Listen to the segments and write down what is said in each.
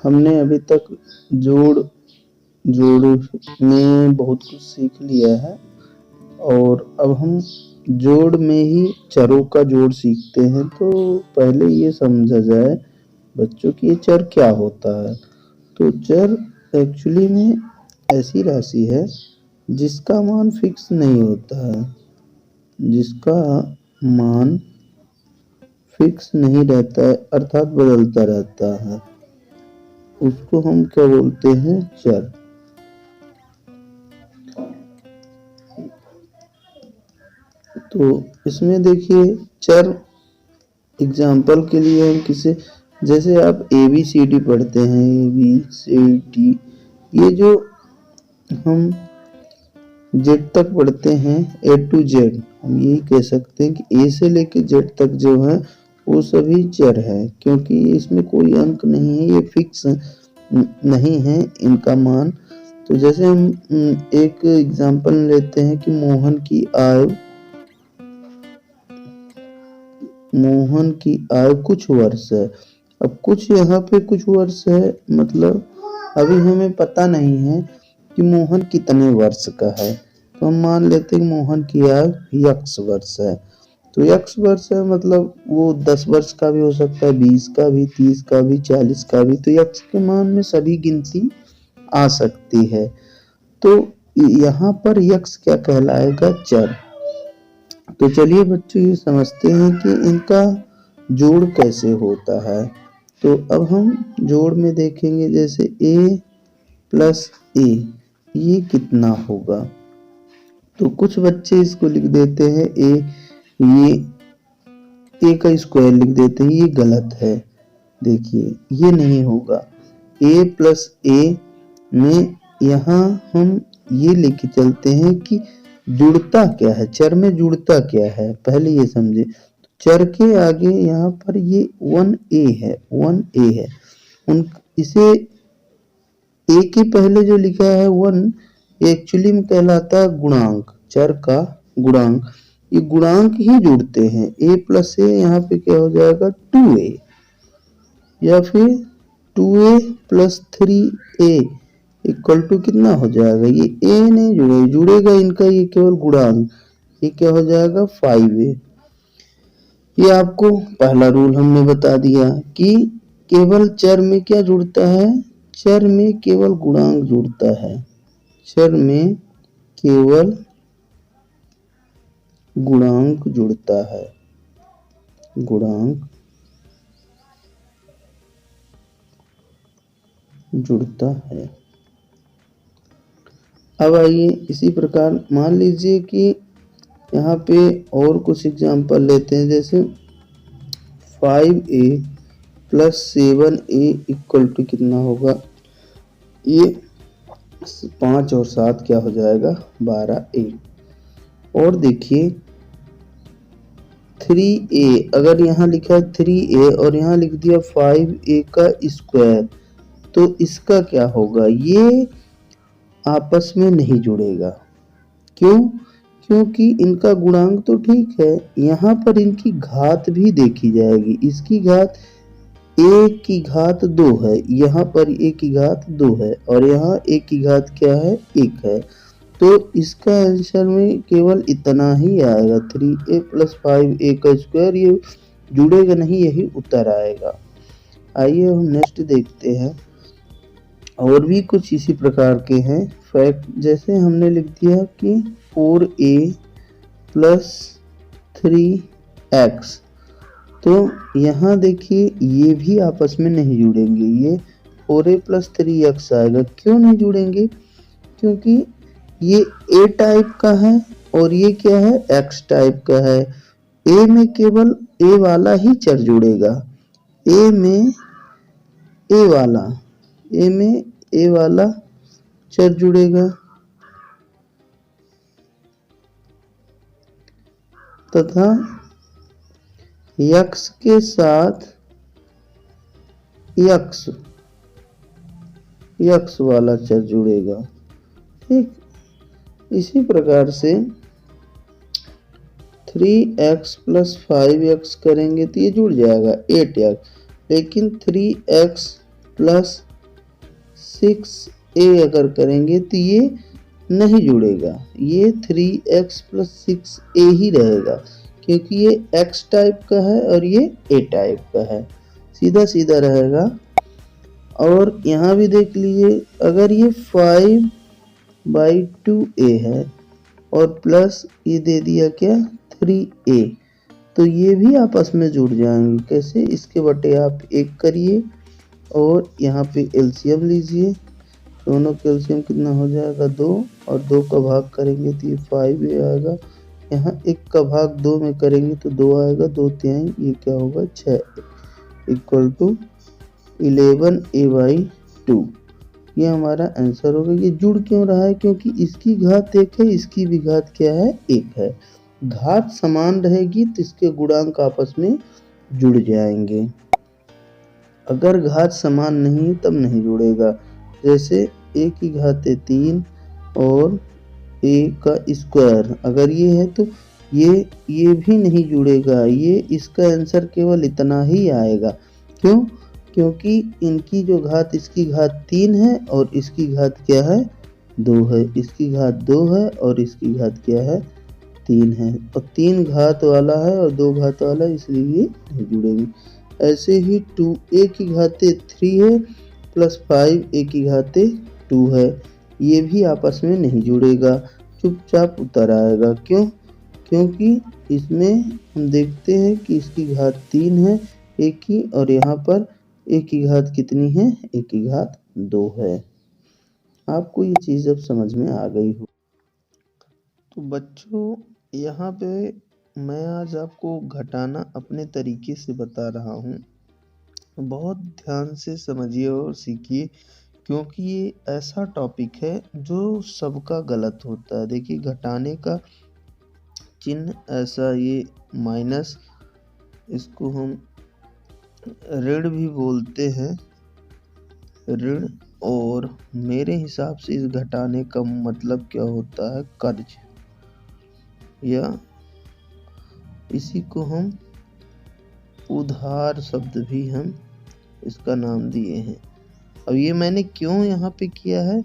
हमने अभी तक जोड़ में बहुत कुछ सीख लिया है और अब हम जोड़ में ही चरों का जोड़ सीखते हैं। तो पहले ये समझा जाए बच्चों कि ये चर क्या होता है। तो चर एक्चुअली में ऐसी राशि है जिसका मान फिक्स नहीं होता है, जिसका मान फिक्स नहीं रहता है अर्थात बदलता रहता है, उसको हम क्या बोलते हैं, चर। तो इसमें देखिए चर एग्जाम्पल के लिए हम किसे, जैसे आप ABCD पढ़ते हैं, ABCD, ये जो हम जेड तक पढ़ते हैं, A to Z, हम यही कह सकते हैं कि A से लेके Z तक जो है वो सभी चर है, क्योंकि इसमें कोई अंक नहीं है, ये फिक्स नहीं है इनका मान। तो जैसे हम एक एग्जाम्पल लेते हैं कि मोहन की आयु कुछ वर्ष है। अब कुछ यहाँ पे कुछ वर्ष है, मतलब अभी हमें पता नहीं है कि मोहन कितने वर्ष का है। तो हम मान लेते हैं कि मोहन की आयु x वर्ष है। तो x वर्ष है मतलब वो 10 वर्ष का भी हो सकता है, 20 का भी, 30 का भी, 40 का भी। तो x के मान में सभी गिनती आ सकती है। तो यहाँ पर x क्या कहलाएगा, चर। तो चलिए बच्चों ये समझते हैं कि इनका जोड़ कैसे होता है। तो अब हम जोड़ में देखेंगे, जैसे a प्लस a, ये कितना होगा। तो कुछ बच्चे इसको लिख देते हैं ये a का स्क्वायर लिख देते हैं, ये गलत है। देखिए ये नहीं होगा। a प्लस a में यहाँ हम ये लेके चलते हैं कि जुड़ता क्या है, चर में जुड़ता क्या है, पहले ये समझे। चर के आगे यहाँ पर ये 1a है, 1a है। इसे a के पहले जो लिखा है 1, एक्चुअली में कहलाता है गुणांक, चर का गुणांक। ये गुणांक ही जुड़ते हैं। a प्लस a यहाँ पे क्या हो जाएगा, 2a, या फिर 2a plus 3a equal to कितना हो जाएगा, ये a नहीं जुड़ेगा इनका, ये केवल गुणांक, ये क्या हो जाएगा, 5a। ये आपको पहला रूल हमने बता दिया कि केवल चर में क्या जुड़ता है, चर में केवल गुणांक जुड़ता है, चर में केवल गुणांक जुड़ता है, गुणांक जुड़ता है। अब आइए इसी प्रकार मान लीजिए कि यहाँ पे और कुछ एग्जाम्पल लेते हैं, जैसे 5a plus 7a equal to कितना होगा, ये 5 और 7 क्या हो जाएगा, 12a। और देखिए 3a, अगर यहाँ लिखा है 3a और यहाँ लिख दिया 5a का स्क्वायर, तो इसका क्या होगा, ये आपस में नहीं जुड़ेगा। क्यों, क्योंकि इनका गुणांक तो ठीक है, यहाँ पर इनकी घात भी देखी जाएगी। इसकी घात a की घात 2 है, यहाँ पर a की घात 2 है, और यहाँ a की घात क्या है, 1 है। तो इसका आंसर में केवल इतना ही आएगा, 3a प्लस 5a का स्क्वायर, ये जुड़ेगा नहीं, यही उत्तर आएगा। आइए हम नेक्स्ट देखते हैं, और भी कुछ इसी प्रकार के हैं फैक्ट। जैसे हमने लिख दिया कि 4a प्लस 3x, तो यहाँ देखिए ये भी आपस में नहीं जुड़ेंगे, ये 4a प्लस 3x आएगा। क्यों नहीं जुड़ेंगे, क्योंकि ये a टाइप का है और ये क्या है, x टाइप का है। a में केवल a वाला ही चर जुड़ेगा, a में a वाला चर जुड़ेगा, तथा x के साथ x वाला चर जुड़ेगा। ठीक, इसी प्रकार से 3x प्लस 5x करेंगे तो ये जुड़ जाएगा 8x, लेकिन 3x प्लस 6a अगर करेंगे तो ये नहीं जुड़ेगा, ये 3x+6a ही रहेगा, क्योंकि ये x टाइप का है और ये a टाइप का है, सीधा सीधा रहेगा। और यहाँ भी देख लीजिए, अगर ये 5/2a है और प्लस ये दे दिया क्या 3a, तो ये भी आपस में जुड़ जाएंगे। कैसे? इसके बटे आप 1 करिए और यहाँ पे एलसीएम लीजिए, दोनों का एलसीएम कितना हो जाएगा 2, और 2 का भाग करेंगे तो ये 5a आएगा, यहाँ 1 का भाग 2 में करेंगे तो 2 आएगा, 2 तिहाई, ये क्या होगा 6 इक्वल टू 11a/2। ये हमारा आंसर होगा। ये जुड़ क्यों रहा है? क्योंकि इसकी घात 1 है, इसकी भी घात क्या है 1 है। घात समान रहेगी तो इसके गुणांक आपस में जुड़ जाएंगे, अगर घात समान नहीं तब नहीं जुड़ेगा। जैसे a की घात 3 और a का स्क्वायर अगर ये है तो ये भी नहीं जुड़ेगा, ये इसका आंसर केवल इतना ही आएगा। क्यों? क्योंकि इनकी जो घात, इसकी घात 3 है और इसकी घात क्या है 2 है, इसकी घात 2 है और इसकी घात क्या है 3 है, और 3 घात वाला है और 2 घात वाला है, इसलिए ये नहीं जुड़ेंगे। ऐसे ही 2a की घाते 3 है प्लस 5a की घाते 2 है, ये भी आपस में नहीं जुड़ेगा, चुपचाप उतर आएगा। क्यों? क्योंकि इसमें हम देखते हैं कि इसकी घात 3 है a की, और यहाँ पर a की घात कितनी है, a की घात 2 है। आपको ये चीज़ अब समझ में आ गई हो। तो बच्चों, यहाँ पे मैं आज आपको घटाना अपने तरीके से बता रहा हूँ, बहुत ध्यान से समझिए और सीखिए, क्योंकि ये ऐसा टॉपिक है जो सबका गलत होता है। देखिए, घटाने का चिन्ह ऐसा, ये माइनस, इसको हम ऋण भी बोलते हैं, ऋण, और मेरे हिसाब से इस घटाने का मतलब क्या होता है कर्ज, या इसी को हम उधार शब्द भी हम इसका नाम दिए हैं। अब ये मैंने क्यों यहाँ पे किया है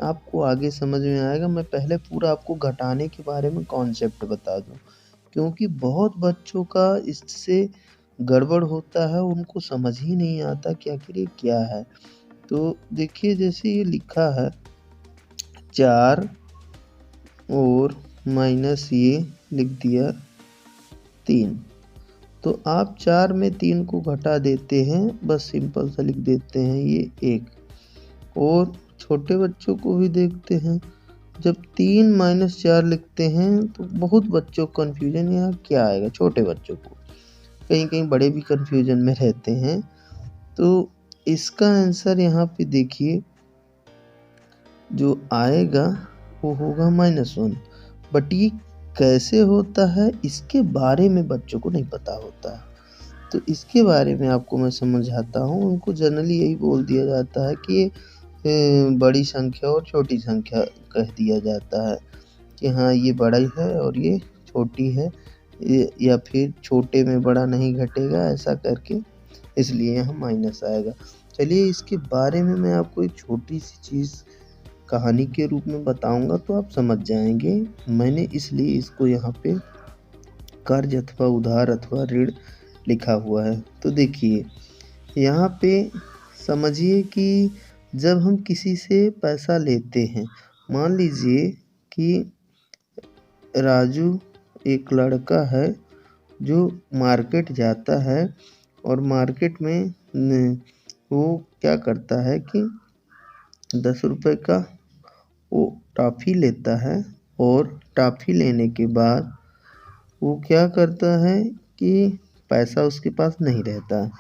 आपको आगे समझ में आएगा। मैं पहले पूरा आपको घटाने के बारे में कॉन्सेप्ट बता दूं, क्योंकि बहुत बच्चों का इससे गड़बड़ होता है, उनको समझ ही नहीं आता कि आखिर ये क्या है। तो देखिए, जैसे ये लिखा है 4 और माइनस ये लिख दिया 3, तो आप 4 में 3 को घटा देते हैं, बस सिंपल सा लिख देते हैं ये 1। और छोटे बच्चों को भी देखते हैं, जब 3 - 4 लिखते हैं तो बहुत बच्चों को कन्फ्यूजन यहाँ क्या आएगा, छोटे बच्चों को, कहीं कहीं बड़े भी कन्फ्यूजन में रहते हैं। तो इसका आंसर यहाँ पे देखिए जो आएगा वो होगा -1, बट ये कैसे होता है इसके बारे में बच्चों को नहीं पता होता है। तो इसके बारे में आपको मैं समझाता हूँ। उनको जनरली यही बोल दिया जाता है कि बड़ी संख्या और छोटी संख्या कह दिया जाता है कि हाँ ये बड़ा है और ये छोटी है, या फिर छोटे में बड़ा नहीं घटेगा, ऐसा करके, इसलिए यहाँ माइनस आएगा। चलिए, इसके बारे में मैं आपको एक छोटी सी चीज़ कहानी के रूप में बताऊंगा तो आप समझ जाएंगे। मैंने इसलिए इसको यहाँ पे कर्ज अथवा उधार अथवा ऋण लिखा हुआ है। तो देखिए, यहाँ पे समझिए कि जब हम किसी से पैसा लेते हैं, मान लीजिए कि राजू एक लड़का है जो मार्केट जाता है, और मार्केट में वो क्या करता है कि 10 रुपये का वो टॉफ़ी लेता है, और टॉफ़ी लेने के बाद वो क्या करता है कि पैसा उसके पास नहीं रहता,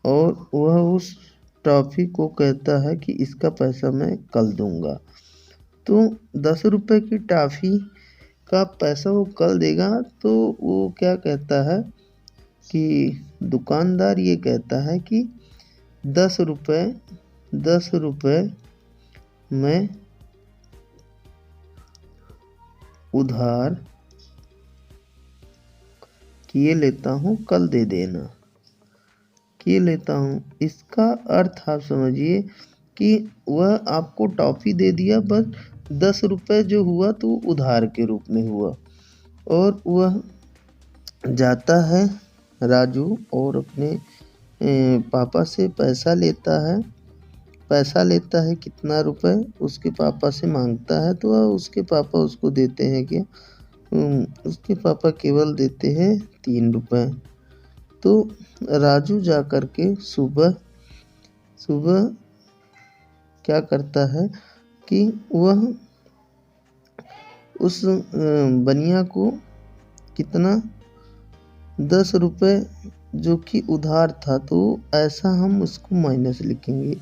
और वह उस टॉफ़ी को कहता है कि इसका पैसा मैं कल दूंगा। तो 10 रुपये की टॉफ़ी का पैसा वो कल देगा, तो वो क्या कहता है कि दुकानदार ये कहता है कि 10 रुपये मैं उधार किए लेता हूँ, कल दे देना, किए लेता हूँ। इसका अर्थ आप समझिए, कि वह आपको टॉफ़ी दे दिया, बस 10 रुपए जो हुआ तो उधार के रूप में हुआ। और वह जाता है राजू और अपने पापा से पैसा लेता है कितना रुपए उसके पापा से मांगता है, तो उसके पापा उसको देते हैं कि उसके पापा केवल देते हैं 3 रुपए। तो राजू जा कर के सुबह सुबह क्या करता है कि वह उस बनिया को कितना 10 रुपए जो कि उधार था, तो ऐसा हम उसको माइनस लिखेंगे,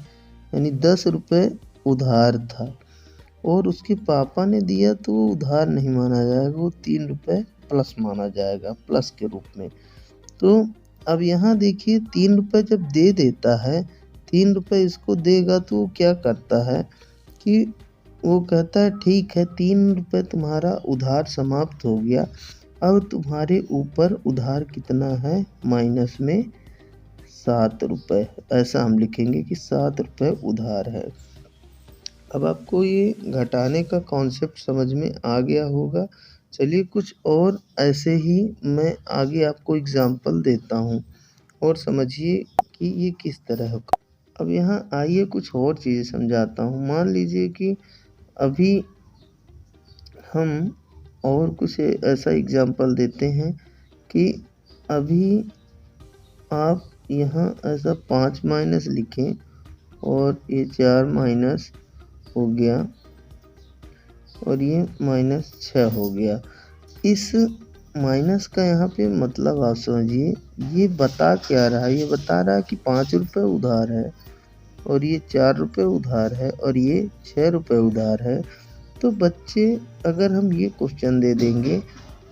यानी 10 रुपए उधार था और उसके पापा ने दिया तो वो उधार नहीं माना जाएगा, वो 3 रुपए प्लस माना जाएगा, प्लस के रूप में। तो अब यहाँ देखिए 3 रुपए जब दे देता है, 3 रुपए इसको देगा तो वो क्या करता है कि वो कहता है ठीक है 3 रुपए तुम्हारा उधार समाप्त हो गया, अब तुम्हारे ऊपर उधार कितना है, माइनस में 7 रुपए। ऐसा हम लिखेंगे कि 7 रुपए उधार है। अब आपको ये घटाने का कॉन्सेप्ट समझ में आ गया होगा। चलिए कुछ और ऐसे ही मैं आगे आपको एग्जाम्पल देता हूँ और समझिए कि ये किस तरह होगा। अब यहाँ आइए कुछ और चीज़ें समझाता हूँ। मान लीजिए कि अभी हम और कुछ ऐसा एग्जाम्पल देते हैं कि अभी आप यहाँ ऐसा 5 माइनस लिखें और ये 4 माइनस हो गया और ये -6 हो गया। इस माइनस का यहाँ पे मतलब आप समझिए, ये बता क्या रहा है, ये बता रहा है कि 5 रुपये उधार है और ये 4 रुपये उधार है और ये 6 रुपये उधार है। तो बच्चे अगर हम ये क्वेश्चन दे देंगे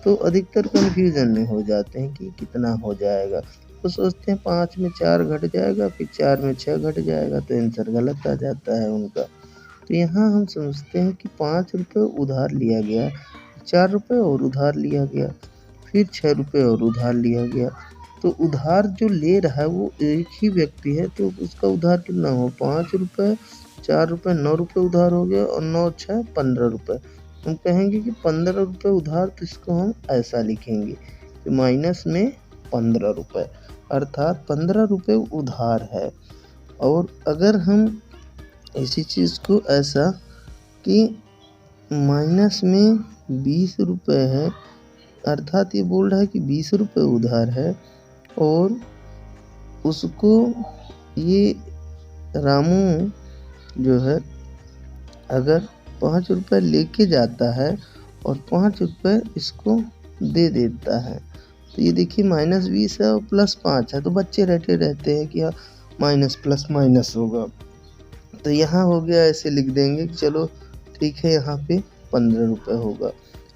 तो अधिकतर कन्फ्यूज़न में हो जाते हैं कि कितना हो जाएगा। तो सोचते हैं 5 में 4 घट जाएगा, फिर 4 में 6 घट जाएगा, तो आंसर गलत आ जाता है उनका। तो यहाँ हम समझते हैं कि 5 रुपये उधार लिया गया, 4 रुपये और उधार लिया गया, फिर 6 रुपये और उधार लिया गया। तो उधार जो ले रहा है वो एक ही व्यक्ति है, तो उसका उधार कितना हो, 5 रुपये, 4 रुपये, 9 रुपये उधार हो गया और 9 6 15 रुपये। हम कहेंगे कि 15 रुपये उधार, तो इसको हम ऐसा लिखेंगे कि माइनस में 15 रुपये, अर्थात 15 रुपये उधार है। और अगर हम इसी चीज़ को ऐसा कि माइनस में 20 रुपये है, अर्थात ये बोल रहा है कि 20 रुपये उधार है और उसको ये रामू जो है अगर 5 रुपये लेके जाता है और 5 रुपये इसको दे देता है, तो ये देखिए -20 है और +5 है, तो बच्चे रहते हैं कि हाँ माइनस प्लस माइनस होगा। तो यहाँ हो गया, ऐसे लिख देंगे कि चलो ठीक है यहाँ पे 15 रुपये होगा।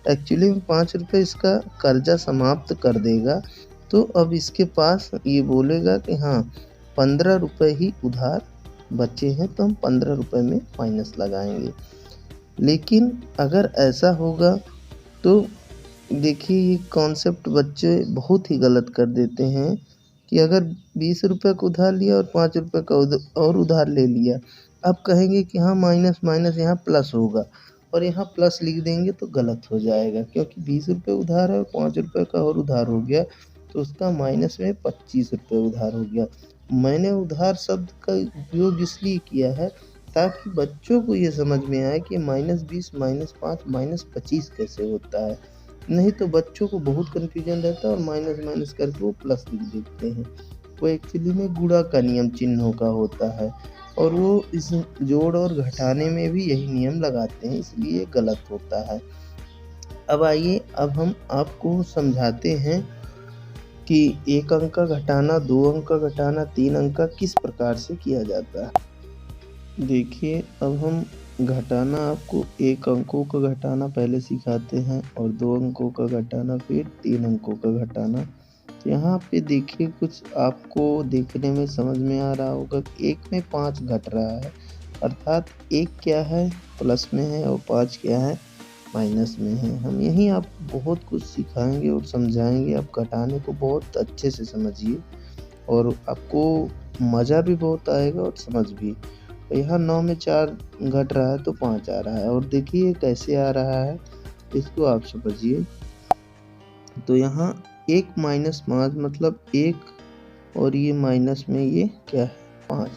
एक्चुअली में 5 रुपये इसका कर्जा समाप्त कर देगा, तो अब इसके पास ये बोलेगा कि हाँ 15 रुपये ही उधार बचे हैं, तो हम 15 रुपये में माइनस लगाएंगे। लेकिन अगर ऐसा होगा तो देखिए ये कॉन्सेप्ट बच्चे बहुत ही गलत कर देते हैं कि अगर 20 रुपये का उधार लिया और 5 रुपये का और उधार ले लिया, अब कहेंगे कि हाँ माइनस माइनस यहाँ प्लस होगा और यहाँ प्लस लिख देंगे तो गलत हो जाएगा, क्योंकि 20 रुपये उधार है और 5 रुपये का और उधार हो गया, तो उसका माइनस में 25 रुपये उधार हो गया। मैंने उधार शब्द का उपयोग इसलिए किया है ताकि बच्चों को ये समझ में आए कि -20 -5 -25 कैसे होता है। नहीं तो बच्चों को बहुत कन्फ्यूजन रहता है और माइनस माइनस करके वो प्लस लिख देते हैं। वो एक्चुअली में गुणा का नियम चिन्हों का होता है और वो इस जोड़ और घटाने में भी यही नियम लगाते हैं, इसलिए गलत होता है। अब आइए, अब हम आपको समझाते हैं कि 1 अंक का घटाना, 2 अंक का घटाना, 3 अंक का किस प्रकार से किया जाता है। देखिए अब हम घटाना, आपको 1 अंकों का घटाना पहले सिखाते हैं और 2 अंकों का घटाना, फिर 3 अंकों का घटाना। तो यहाँ पे देखिए कुछ आपको देखने में समझ में आ रहा होगा कि 1 में 5 घट रहा है, अर्थात 1 क्या है प्लस में है और 5 क्या है माइनस में है। हम यहीं आपको बहुत कुछ सिखाएंगे और समझाएंगे, आप घटाने को बहुत अच्छे से समझिए और आपको मज़ा भी बहुत आएगा और समझ भी। यहाँ 9 में 4 घट रहा है तो 5 आ रहा है। और देखिए कैसे आ रहा है, इसको आप समझिए। तो यहाँ 1 माइनस 5 मतलब 1, और ये माइनस में ये क्या है 5।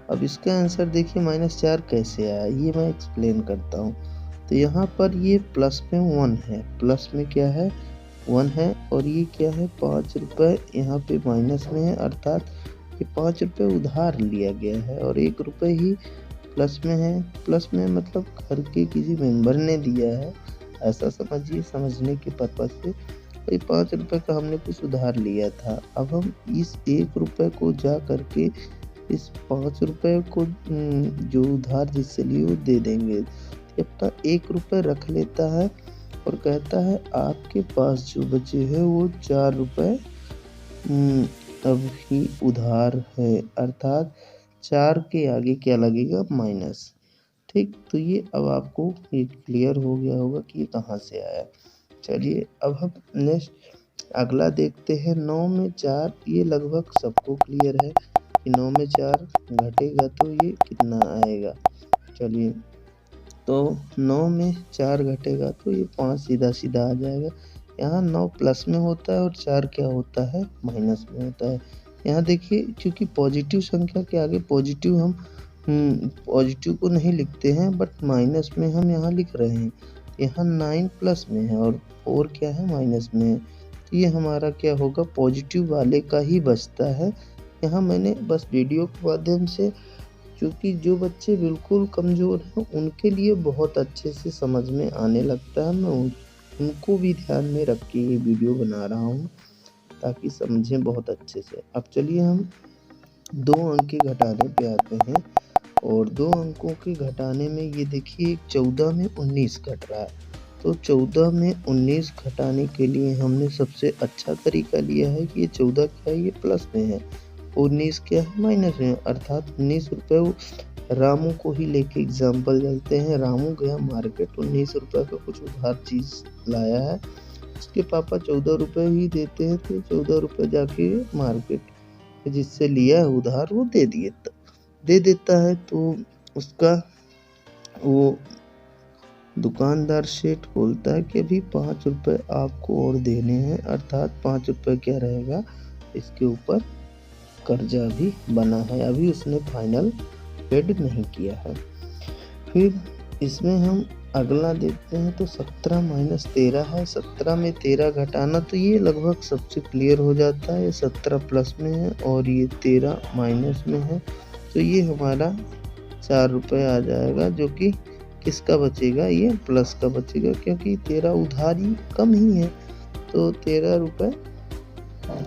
अब इसका आंसर देखिए -4 कैसे आया, ये मैं एक्सप्लेन करता हूँ। तो यहाँ पर ये प्लस में 1 है, प्लस में क्या है 1 है, और ये क्या है 5 रुपये यहाँ पे माइनस में है, अर्थात ये 5 रुपये उधार लिया गया है और 1 रुपये ही प्लस में है। प्लस में मतलब घर के किसी मेंबर ने दिया है, ऐसा समझिए, समझने के पर्पज से। भाई 5 रुपये का हमने कुछ उधार लिया था, अब हम इस 1 रुपये को जा करके इस 5 रुपये को जो उधार जिससे लिए वो दे देंगे। अपना 1 रुपये रख लेता है और कहता है आपके पास जो बचे हैं वो 4 रुपये अभी उधार है, अर्थात 4 के आगे क्या लगेगा माइनस। ठीक, तो ये अब आपको ये क्लियर हो गया होगा कि ये कहाँ से आया। चलिए अब हम नेक्स्ट अगला देखते हैं। 9 में 4, ये लगभग सबको क्लियर है कि 9 में 4 घटेगा तो ये कितना आएगा। चलिए, तो 9 में 4 घटेगा तो ये 5 सीधा सीधा आ जाएगा। यहाँ 9 प्लस में होता है और 4 क्या होता है माइनस में होता है। यहाँ देखिए, क्योंकि पॉजिटिव संख्या के आगे पॉजिटिव हम पॉजिटिव को नहीं लिखते हैं, बट माइनस में हम यहाँ लिख रहे हैं। यहाँ 9 प्लस में है और 4 क्या है माइनस में है, तो ये हमारा क्या होगा पॉजिटिव वाले का ही बचता है। यहाँ मैंने बस वीडियो के माध्यम से, क्योंकि जो बच्चे बिल्कुल कमज़ोर हैं उनके लिए बहुत अच्छे से समझ में आने लगता है, मैं उनको भी ध्यान में रख के ये वीडियो बना रहा हूँ ताकि समझें बहुत अच्छे से। अब चलिए हम 2 अंक के घटाने पे आते हैं, और 2 अंकों के घटाने में ये देखिए 14 में 19 घट रहा है, तो 14 में 19 घटाने के लिए हमने सबसे अच्छा तरीका लिया है कि ये 14 क्या है, ये प्लस में है, 19 क्या है माइनस में, अर्थात 19 रुपये रामू को ही लेके एग्जाम्पल चलते हैं। रामू गया मार्केट, 19 रुपये का कुछ उधार चीज़ लाया है, उसके पापा 14 रुपये ही देते हैं, तो 14 रुपये जाके मार्केट जिससे लिया है उधार वो दे देता है। तो उसका वो दुकानदार सेठ बोलता है कि अभी 5 रुपये आपको और देने हैं, अर्थात 5 रुपये क्या रहेगा इसके ऊपर कर्जा भी बना है, अभी उसने फाइनल पेड नहीं किया है। फिर इसमें हम अगला देखते हैं, तो 17 माइनस 13 है, 17 में 13 घटाना, तो ये लगभग सबसे क्लियर हो जाता है। 17 प्लस में है और ये 13 माइनस में है, तो ये हमारा 4 रुपये आ जाएगा, जो कि किसका बचेगा, ये प्लस का बचेगा, क्योंकि 13 उधारी कम ही है, तो 13 रुपये,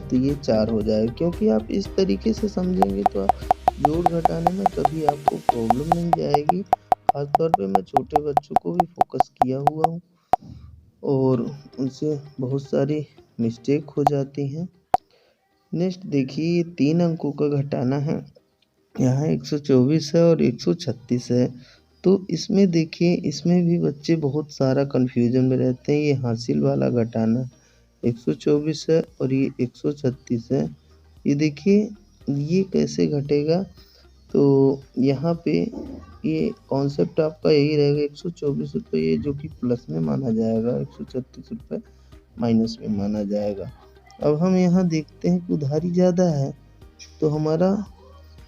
तो ये 4 हो जाएगा। क्योंकि आप इस तरीके से समझेंगे तो आप जोड़ घटाने में कभी आपको प्रॉब्लम नहीं जाएगी। खासतौर पे मैं छोटे बच्चों को भी फोकस किया हुआ हूँ और उनसे बहुत सारी मिस्टेक हो जाती हैं। नेक्स्ट देखिए, ये 3 अंकों का घटाना है, यहाँ 124 है और 136 है, तो इसमें देखिए, इसमें भी बच्चे बहुत सारा कन्फ्यूजन में रहते हैं। ये हासिल वाला घटाना 124 है और ये 136 है, ये देखिए ये कैसे घटेगा। तो यहाँ पे ये कॉन्सेप्ट आपका यही रहेगा, 124 रुपये ये जो कि प्लस में माना जाएगा, 136 रुपये माइनस में माना जाएगा। अब हम यहाँ देखते हैं कि उधारी ज़्यादा है, तो हमारा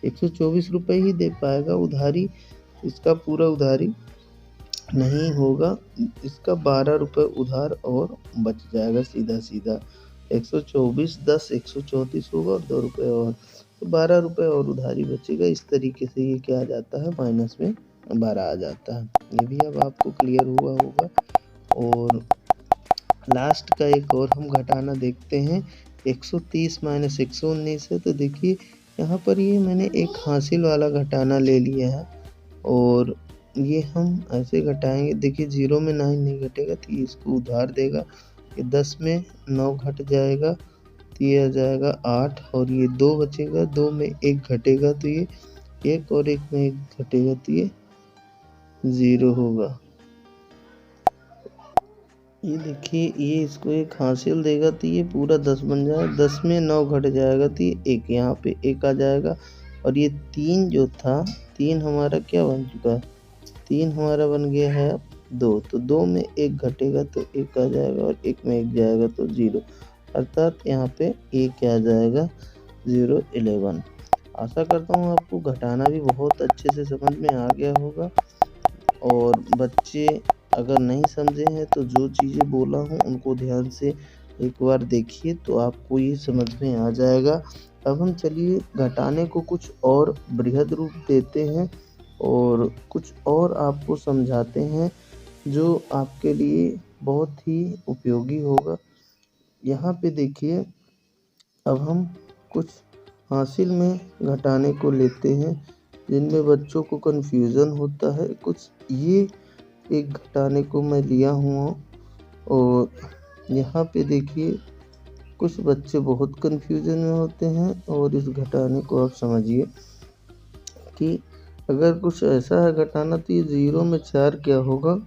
124 रुपये ही दे पाएगा उधारी, इसका पूरा उधारी नहीं होगा, इसका 12 रुपये उधार और बच जाएगा सीधा सीधा। 124 10 134 होगा और 2 रुपये और, तो 12 रुपये और उधारी बचेगा। इस तरीके से ये क्या आ जाता है माइनस में 12 आ जाता है। ये भी अब आपको क्लियर हुआ होगा। और लास्ट का एक और हम घटाना देखते हैं, 130 माइनस 119 है, तो देखिए यहाँ पर ये मैंने एक हासिल वाला घटाना ले लिया है और ये हम ऐसे घटाएंगे। देखिए 0 में 9 नहीं घटेगा तो ये इसको उधार देगा, ये 10 में 9 घट जाएगा तो ये आ जाएगा 8, और ये 2 बचेगा, 2 में 1 घटेगा तो ये 1 और 1 में 1 घटेगा तो ये 0 होगा। ये देखिए, ये इसको एक हासिल देगा तो ये पूरा 10 बन जाएगा, 10 में 9 घट जाएगा तो ये 1, यहाँ पे 1 आ जाएगा, और ये 3 जो था, 3 हमारा क्या बन चुका है, 3 हमारा बन गया है अब 2, तो 2 में 1 घटेगा तो 1 आ जाएगा और 1 में 1 जाएगा तो 0, अर्थात यहाँ पे a क्या आ जाएगा 0, 11। आशा करता हूँ आपको घटाना भी बहुत अच्छे से समझ में आ गया होगा, और बच्चे अगर नहीं समझे हैं तो जो चीज़ें बोला हूँ उनको ध्यान से एक बार देखिए तो आपको ये समझ में आ जाएगा। अब हम चलिए घटाने को कुछ और बृहद रूप देते हैं और कुछ और आपको समझाते हैं जो आपके लिए बहुत ही उपयोगी होगा। यहाँ पे देखिए, अब हम कुछ हासिल में घटाने को लेते हैं जिनमें बच्चों को कन्फ्यूज़न होता है। कुछ ये एक घटाने को मैं लिया हुआ हूँ, और यहाँ पे देखिए कुछ बच्चे बहुत कन्फ्यूज़न में होते हैं, और इस घटाने को आप समझिए कि अगर कुछ ऐसा है घटाना तो ये 0 में 4 क्या होगा,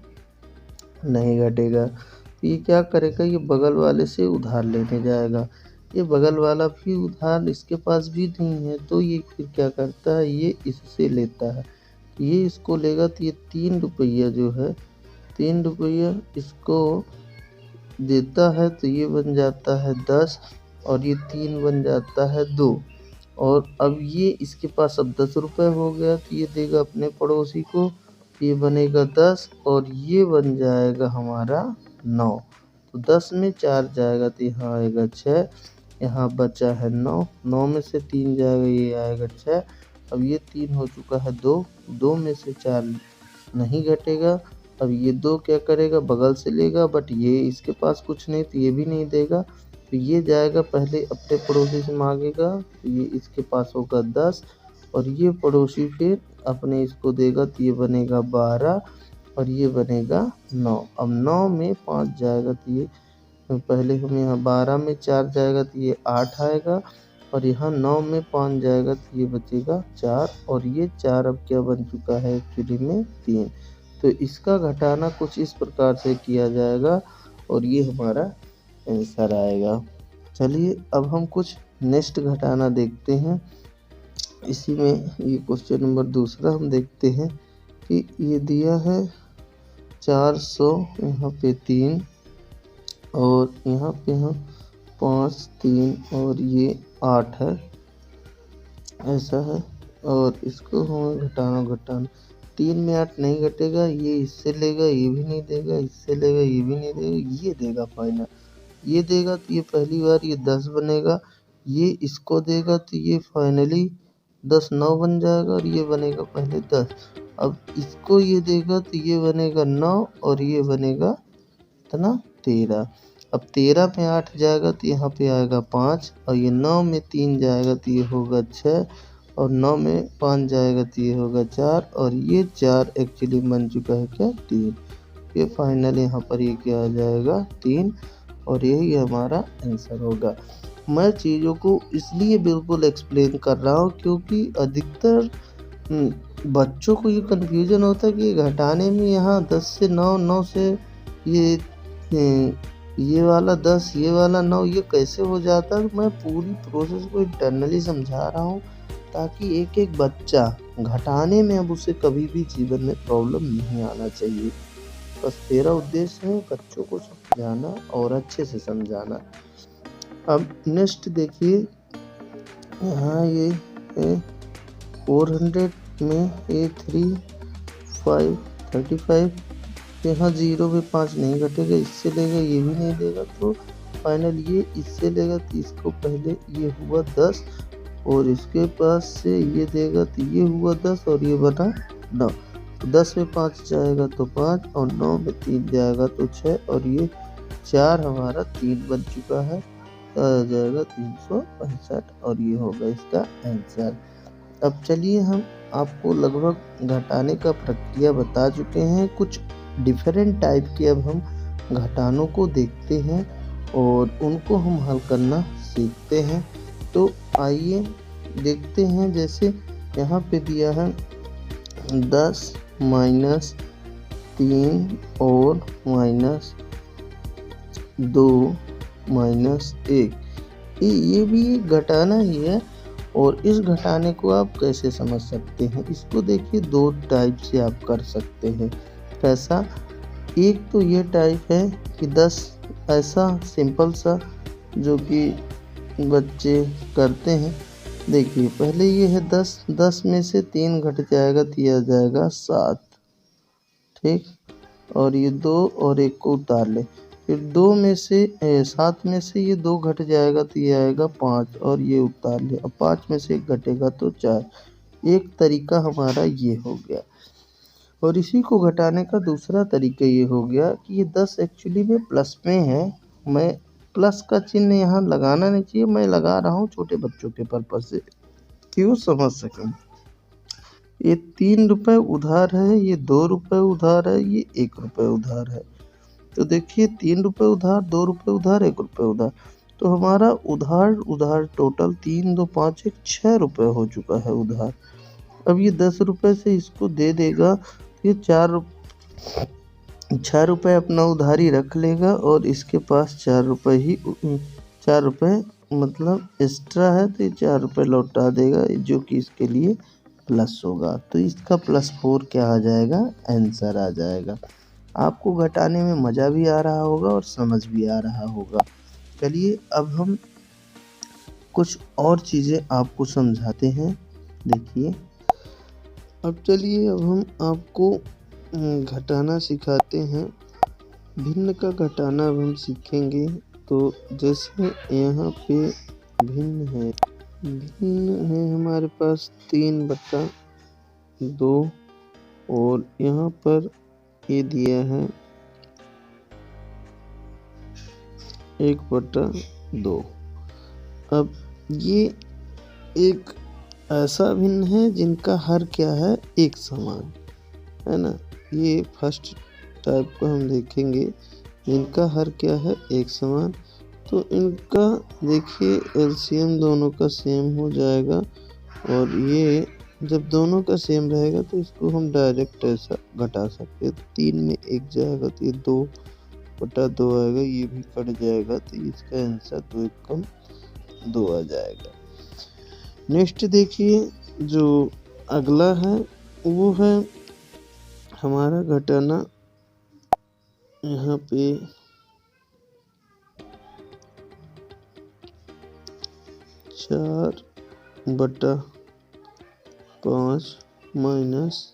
नहीं घटेगा। तो ये क्या करेगा, ये बगल वाले से उधार लेने जाएगा। ये बगल वाला भी उधार इसके पास भी नहीं है, तो ये फिर क्या करता है, ये इससे लेता है। ये इसको लेगा तो ये 3 रुपया जो है, 3 रुपया इसको देता है तो ये बन जाता है 10, और ये 3 बन जाता है 2। और अब ये इसके पास अब 10 रुपये हो गया तो ये देगा अपने पड़ोसी को, ये बनेगा 10 और ये बन जाएगा हमारा 9। तो 10 में 4 जाएगा तो यहाँ आएगा 6, यहाँ बचा है 9, 9 में से 3 जाएगा ये आएगा 6। अब ये 3 हो चुका है 2, 2 में से 4 नहीं घटेगा। अब ये 2 क्या करेगा, बगल से लेगा, बट ये इसके पास कुछ नहीं तो ये भी नहीं देगा, तो ये जाएगा पहले अपने पड़ोसी से मांगेगा, तो ये इसके पास होगा 10, और ये पड़ोसी फिर अपने इसको देगा तो ये बनेगा 12 और ये बनेगा 9। अब 9 में 5 जाएगा तो ये पहले हम यहाँ 12 में 4 जाएगा तो ये 8 आएगा, और यहाँ 9 में 5 जाएगा तो ये बचेगा 4, और ये 4 अब क्या बन चुका है एक्चुअली में 3। तो इसका घटाना कुछ इस प्रकार से किया जाएगा और ये हमारा आंसर आएगा। चलिए अब हम कुछ नेक्स्ट घटाना देखते हैं। इसी में ये क्वेश्चन नंबर दूसरा हम देखते हैं कि ये दिया है 400, यहाँ पे 3 और यहाँ पे हम 5, 3 और ये 8 है, ऐसा है। और इसको हमें घटाना 3 में 8 नहीं घटेगा, ये इससे लेगा ये भी नहीं देगा, इससे लेगा ये भी नहीं देगा, ये देगा फाइनल, ये देगा तो ये पहली बार ये 10 बनेगा, ये इसको देगा तो ये फाइनली 10 9 बन जाएगा, और ये बनेगा पहले 10। अब इसको ये देगा तो ये बनेगा 9 और ये बनेगा इतना 13। अब 13 में 8 जाएगा तो यहाँ पे आएगा 5, और ये 9 में 3 जाएगा तो ये होगा 6, और 9 में 5 जाएगा तो ये होगा 4, और ये 4 एक्चुअली बन चुका है क्या 3। ये फाइनल यहाँ पर ये क्या आ जाएगा 3, और यही हमारा आंसर होगा। मैं चीज़ों को इसलिए बिल्कुल एक्सप्लेन कर रहा हूँ क्योंकि अधिकतर बच्चों को ये कन्फ्यूजन होता है कि घटाने में यहाँ 10 से 9, 9 से ये वाला 10 ये वाला 9 ये कैसे हो जाता है। मैं पूरी प्रोसेस को इंटरनली समझा रहा हूँ ताकि एक एक बच्चा घटाने में अब उसे कभी भी जीवन में प्रॉब्लम नहीं आना चाहिए। बस मेरा उद्देश्य है बच्चों को समझाना और अच्छे से समझाना। अब नेक्स्ट देखिए, यहाँ ये है 400 में A3 5 35, यहाँ 0 में 5 नहीं घटेगा, इससे लेगा ये भी नहीं देगा, तो फाइनल ये इससे लेगा तो इसको पहले ये हुआ 10 और इसके पास से ये देगा तो ये हुआ 10 और ये बना 9। तो 10 में 5 जाएगा तो 5 और 9 में 3 जाएगा तो 6, और ये 4 हमारा 3 बन चुका है, तो आ जाएगा 365 और ये होगा इसका आंसर। अब चलिए हम आपको लगभग घटाने का प्रक्रिया बता चुके हैं। कुछ डिफरेंट टाइप के अब हम घटानों को देखते हैं और उनको हम हल करना सीखते हैं। तो आइए देखते हैं, जैसे यहाँ पे दिया है 10 माइनस 3 और माइनस 2 माइनस 1, ये भी घटाना ही है और इस घटाने को आप कैसे समझ सकते हैं, इसको देखिए 2 टाइप से आप कर सकते हैं। कैसा? एक तो ये टाइप है कि 10 ऐसा सिंपल सा जो कि बच्चे करते हैं। देखिए पहले ये है 10, 10 में से 3 घट जाएगा तो ये आ जाएगा 7, ठीक। और ये 2 और 1 को उतार ले, फिर 7 में से ये 2 घट जाएगा तो ये आएगा 5 और ये उतार ले। अब 5 में से 1 घटेगा तो 4। एक तरीका हमारा ये हो गया। और इसी को घटाने का दूसरा तरीका ये हो गया कि ये 10 एक्चुअली में प्लस में है। मैं प्लस का चिन्ह यहाँ लगाना नहीं चाहिए, मैं लगा रहा हूँ छोटे बच्चों के पर्पज से, क्यों समझ सकें। ये 3 रुपये उधार है, ये 2 रुपये उधार है, ये 1 रुपये उधार है। तो देखिए 3 रुपये उधार, 2 रुपये उधार, 1 रुपये उधार। तो हमारा उधार टोटल 3, 2, 5, 1 6 रुपये हो चुका है उधार। अब ये 10 रुपये से इसको दे देगा, ये 6 रुपये अपना उधारी रख लेगा और इसके पास 4 रुपये मतलब एक्स्ट्रा है तो ये 4 रुपये लौटा देगा, जो कि इसके लिए प्लस होगा। तो इसका +4 क्या आ जाएगा? आंसर आ जाएगा। आपको घटाने में मज़ा भी आ रहा होगा और समझ भी आ रहा होगा। चलिए अब हम कुछ और चीज़ें आपको समझाते हैं। देखिए अब हम आपको घटाना सिखाते हैं। भिन्न का घटाना अब हम सीखेंगे। तो जैसे यहाँ पे भिन्न है हमारे पास 3/2 और यहाँ पर ये दिया है 1/2। अब ये एक ऐसा भिन्न है जिनका हर क्या है? एक समान है ना। ये फर्स्ट टाइप को हम देखेंगे जिनका हर क्या है? एक समान। तो इनका देखिए एलसीएम दोनों का सेम हो जाएगा और ये जब दोनों का सेम रहेगा तो इसको हम डायरेक्ट ऐसा घटा सकते हैं। तो 3 में 1 जाएगा तो ये 2/2 आएगा, ये भी कट जाएगा तो इसका आंसर 2 1 कम 2 आ जाएगा। नेक्स्ट देखिए जो अगला है वो है हमारा घटाना। यहाँ पे 4/5 माइनस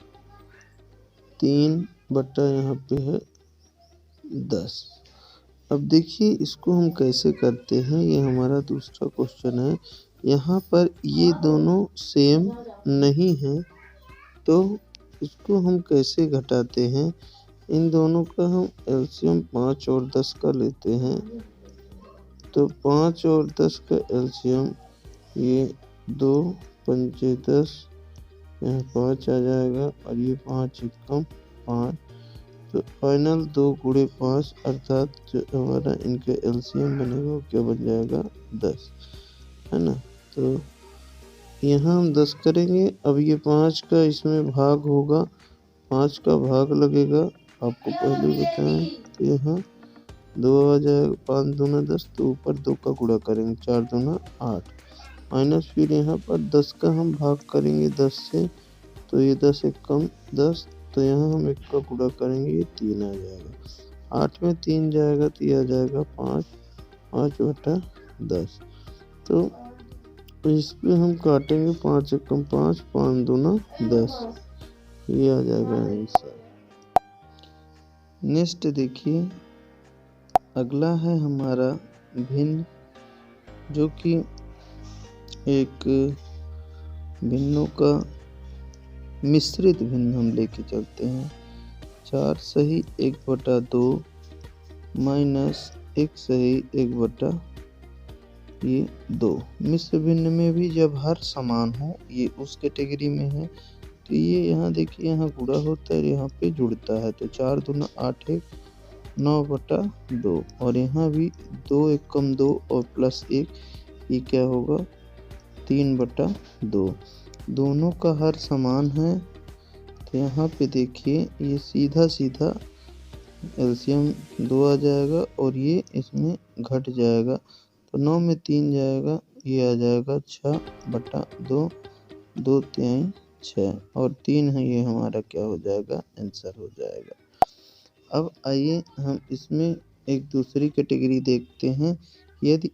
3 बटा यहाँ पे है 10। अब देखिए इसको हम कैसे करते हैं, ये हमारा दूसरा क्वेश्चन है। यहाँ पर ये दोनों सेम नहीं हैं तो इसको हम कैसे घटाते हैं। इन दोनों का हम एलसीएम 5 और 10 का लेते हैं। तो 5 और 10 का एलसीएम ये 2 पंचे 10, यहाँ 5 आ जाएगा और ये 5 1 कम 5। तो फाइनल 2 गुणे 5 अर्थात जो हमारा इनके एलसीएम बनेगा वो क्या बन जाएगा? 10 है ना। तो यहाँ हम 10 करेंगे। अब ये 5 का इसमें भाग होगा, 5 का भाग लगेगा, आपको पहले बताएं। तो यहाँ 2 आ जाएगा, 5 दूना 10, तो ऊपर 2 का गुणा करेंगे, 4 दूना 8 माइनस फिर यहाँ पर 10 का हम भाग करेंगे 10 से, तो ये 10 1 कम 10, तो यहाँ हम 1 का गुणा करेंगे, ये 3 आ जाएगा। 8 में 3 जाएगा तो ये आ जाएगा 5/10। तो इस पे हम काटेंगे 5 1 कम 5, 5 दूना 10, ये आ जाएगा आंसर। नेक्स्ट देखिए अगला है हमारा भिन्न, जो कि एक भिन्नों का मिश्रित भिन्न हम लेके चलते हैं। 4 सही 1/2 माइनस 1 सही 1/2। मिश्र भिन्न में भी जब हर समान हो, ये उस कैटेगरी में है। तो ये यहाँ देखिए यहाँ गुणा होता है, यहाँ पे जुड़ता है। तो 4 दूना 8 1 9/2 और यहाँ भी 2 1 कम 2 और प्लस 1, ये क्या होगा? 3/2। दोनों का हर समान है। तो यहाँ पे देखिए ये सीधा सीधा एलसीएम 2 आ जाएगा और ये इसमें घट जाएगा। तो 9 में 3 जाएगा, ये आ जाएगा 6/2, 2/3 6 और 3 है, ये हमारा क्या हो जाएगा, आंसर हो जाएगा। अब आइए हम इसमें एक दूसरी कैटेगरी देखते हैं। यदि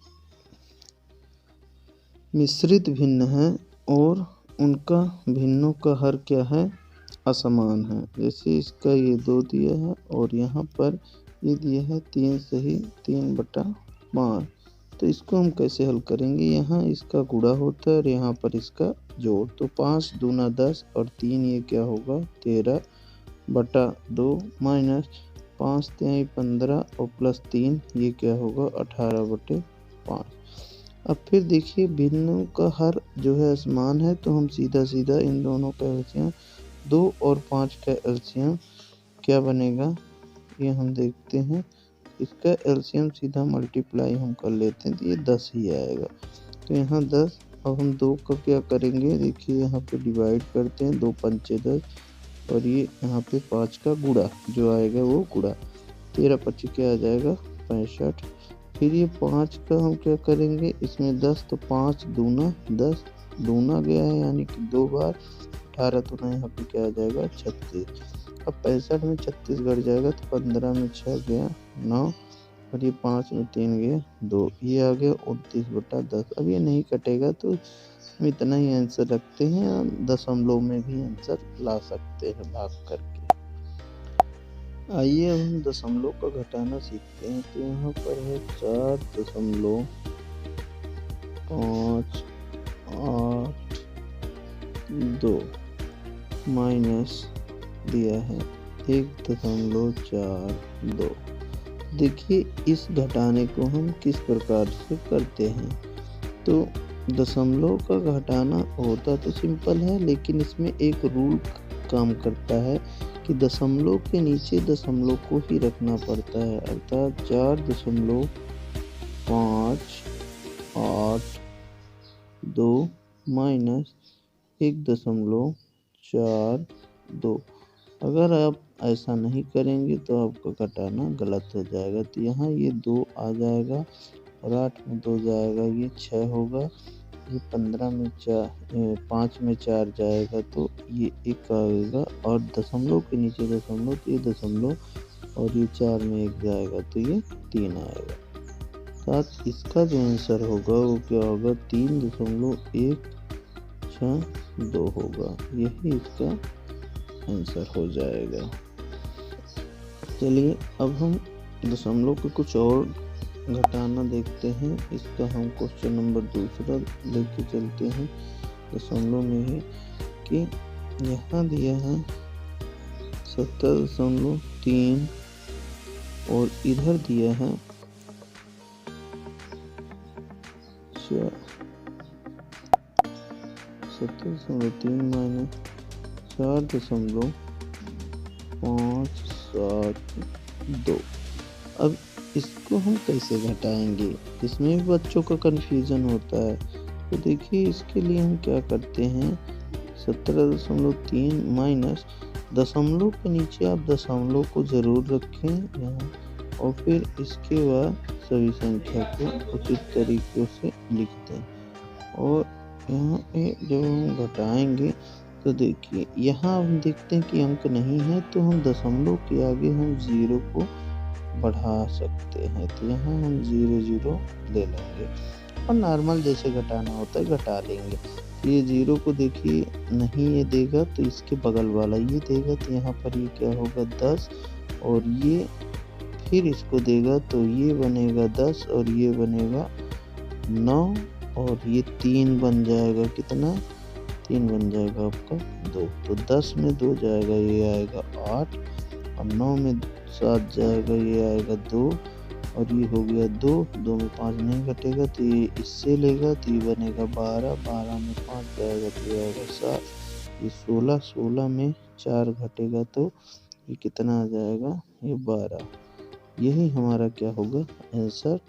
मिश्रित भिन्न है और उनका भिन्नों का हर क्या है, असमान है। जैसे इसका ये 2 दिया है और यहाँ पर ये दिया है 3 सही 3/5, तो इसको हम कैसे हल करेंगे। यहाँ इसका गुणा होता है और यहाँ पर इसका जोड़, तो 5 दूना 10 और 3 ये क्या होगा 13/2 माइनस 5 तिहाई 15 और प्लस 3 ये क्या होगा 18/5। अब फिर देखिए भिन्नों का हर जो है असमान है, तो हम सीधा सीधा इन दोनों का एलसीएम 2 और 5 का एलसीएम क्या बनेगा, ये हम देखते हैं। इसका एलसीएम सीधा मल्टीप्लाई हम कर लेते हैं तो ये 10 ही आएगा। तो यहाँ 10, अब हम 2 का क्या करेंगे, देखिए यहाँ पे डिवाइड करते हैं, 2 पंचे 10 और ये यहाँ पे 5 का गुणा जो आएगा वो गुणा, 13 25 क्या आ जाएगा 65। फिर ये 5 का हम क्या करेंगे, इसमें 10 तो 5 दूना 10 दूना गया है यानी कि 2 बार, 18 दूना यहाँ पे क्या आ जाएगा 36। अब 65 में 36 घट जाएगा तो 15 में 6 गया 9 और ये 5 में 3 गया 2, ये आ गया 29/10। अब ये नहीं कटेगा तो हम इतना ही आंसर रखते हैं, दशमलव में भी आंसर ला सकते हैं भाग करके। आइए अब हम दशमलव का घटाना सीखते हैं। तो यहाँ पर है 4.582 माइनस दिया है 1.42। देखिए इस घटाने को हम किस प्रकार से करते हैं। तो दशमलव का घटाना होता तो सिंपल है, लेकिन इसमें एक रूल काम करता है कि दशमलव के नीचे दशमलव को ही रखना पड़ता है, अर्थात 4.582 माइनस 1.42। अगर आप ऐसा नहीं करेंगे तो आपका घटाना गलत हो जाएगा। तो यहाँ ये 2 आ जाएगा और 8 में 2 जाएगा, ये 6 होगा, ये 15 में 5 में 4 जाएगा तो ये 1 आएगा और दशमलव के नीचे दशमलव तो ये दशमलव और ये 4 में 1 जाएगा तो ये 3 आएगा। साथ इसका जो आंसर होगा वो क्या होगा 3.162 होगा, यही इसका आंसर हो जाएगा। चलिए अब हम दशमलव के कुछ और घटाना देखते हैं। इसका हम क्वेश्चन नंबर 2 लेके चलते हैं दशमलव में ही, कि यहाँ दिया है 17.3 और इधर दिया है 17.3 माइनस 4.572। अब इसको हम कैसे घटाएंगे, इसमें भी बच्चों का कन्फ्यूजन होता है। तो देखिए इसके लिए हम क्या करते हैं, 17.3 माइनस दशमलव के नीचे आप दशमलव को ज़रूर रखें यहाँ, और फिर इसके बाद सभी संख्या को उचित तरीके से लिख दें। और यहाँ पे जब हम घटाएंगे तो देखिए यहाँ हम देखते हैं कि अंक नहीं है, तो हम दशमलव के आगे हम 0 को बढ़ा सकते हैं। तो यहाँ हम 0 0 ले लेंगे और नॉर्मल जैसे घटाना होता है घटा लेंगे। तो ये 0 को देखिए नहीं ये देगा तो इसके बगल वाला ये देगा, तो यहाँ पर ये क्या होगा 10 और ये फिर इसको देगा तो ये बनेगा 10 और ये बनेगा 9 और ये 3 बन जाएगा, कितना 3 बन जाएगा आपका 2। तो 10 में 2 जाएगा ये आएगा 8 और 9 में 7 जाएगा ये आएगा 2 और ये हो गया 2 में 5 नहीं घटेगा तो ये इससे लेगा तो ये बनेगा 12 में 5 जाएगा तो ये आएगा 7, ये 16 में 4 घटेगा तो ये कितना आ जाएगा ये 12। यही हमारा क्या होगा आंसर,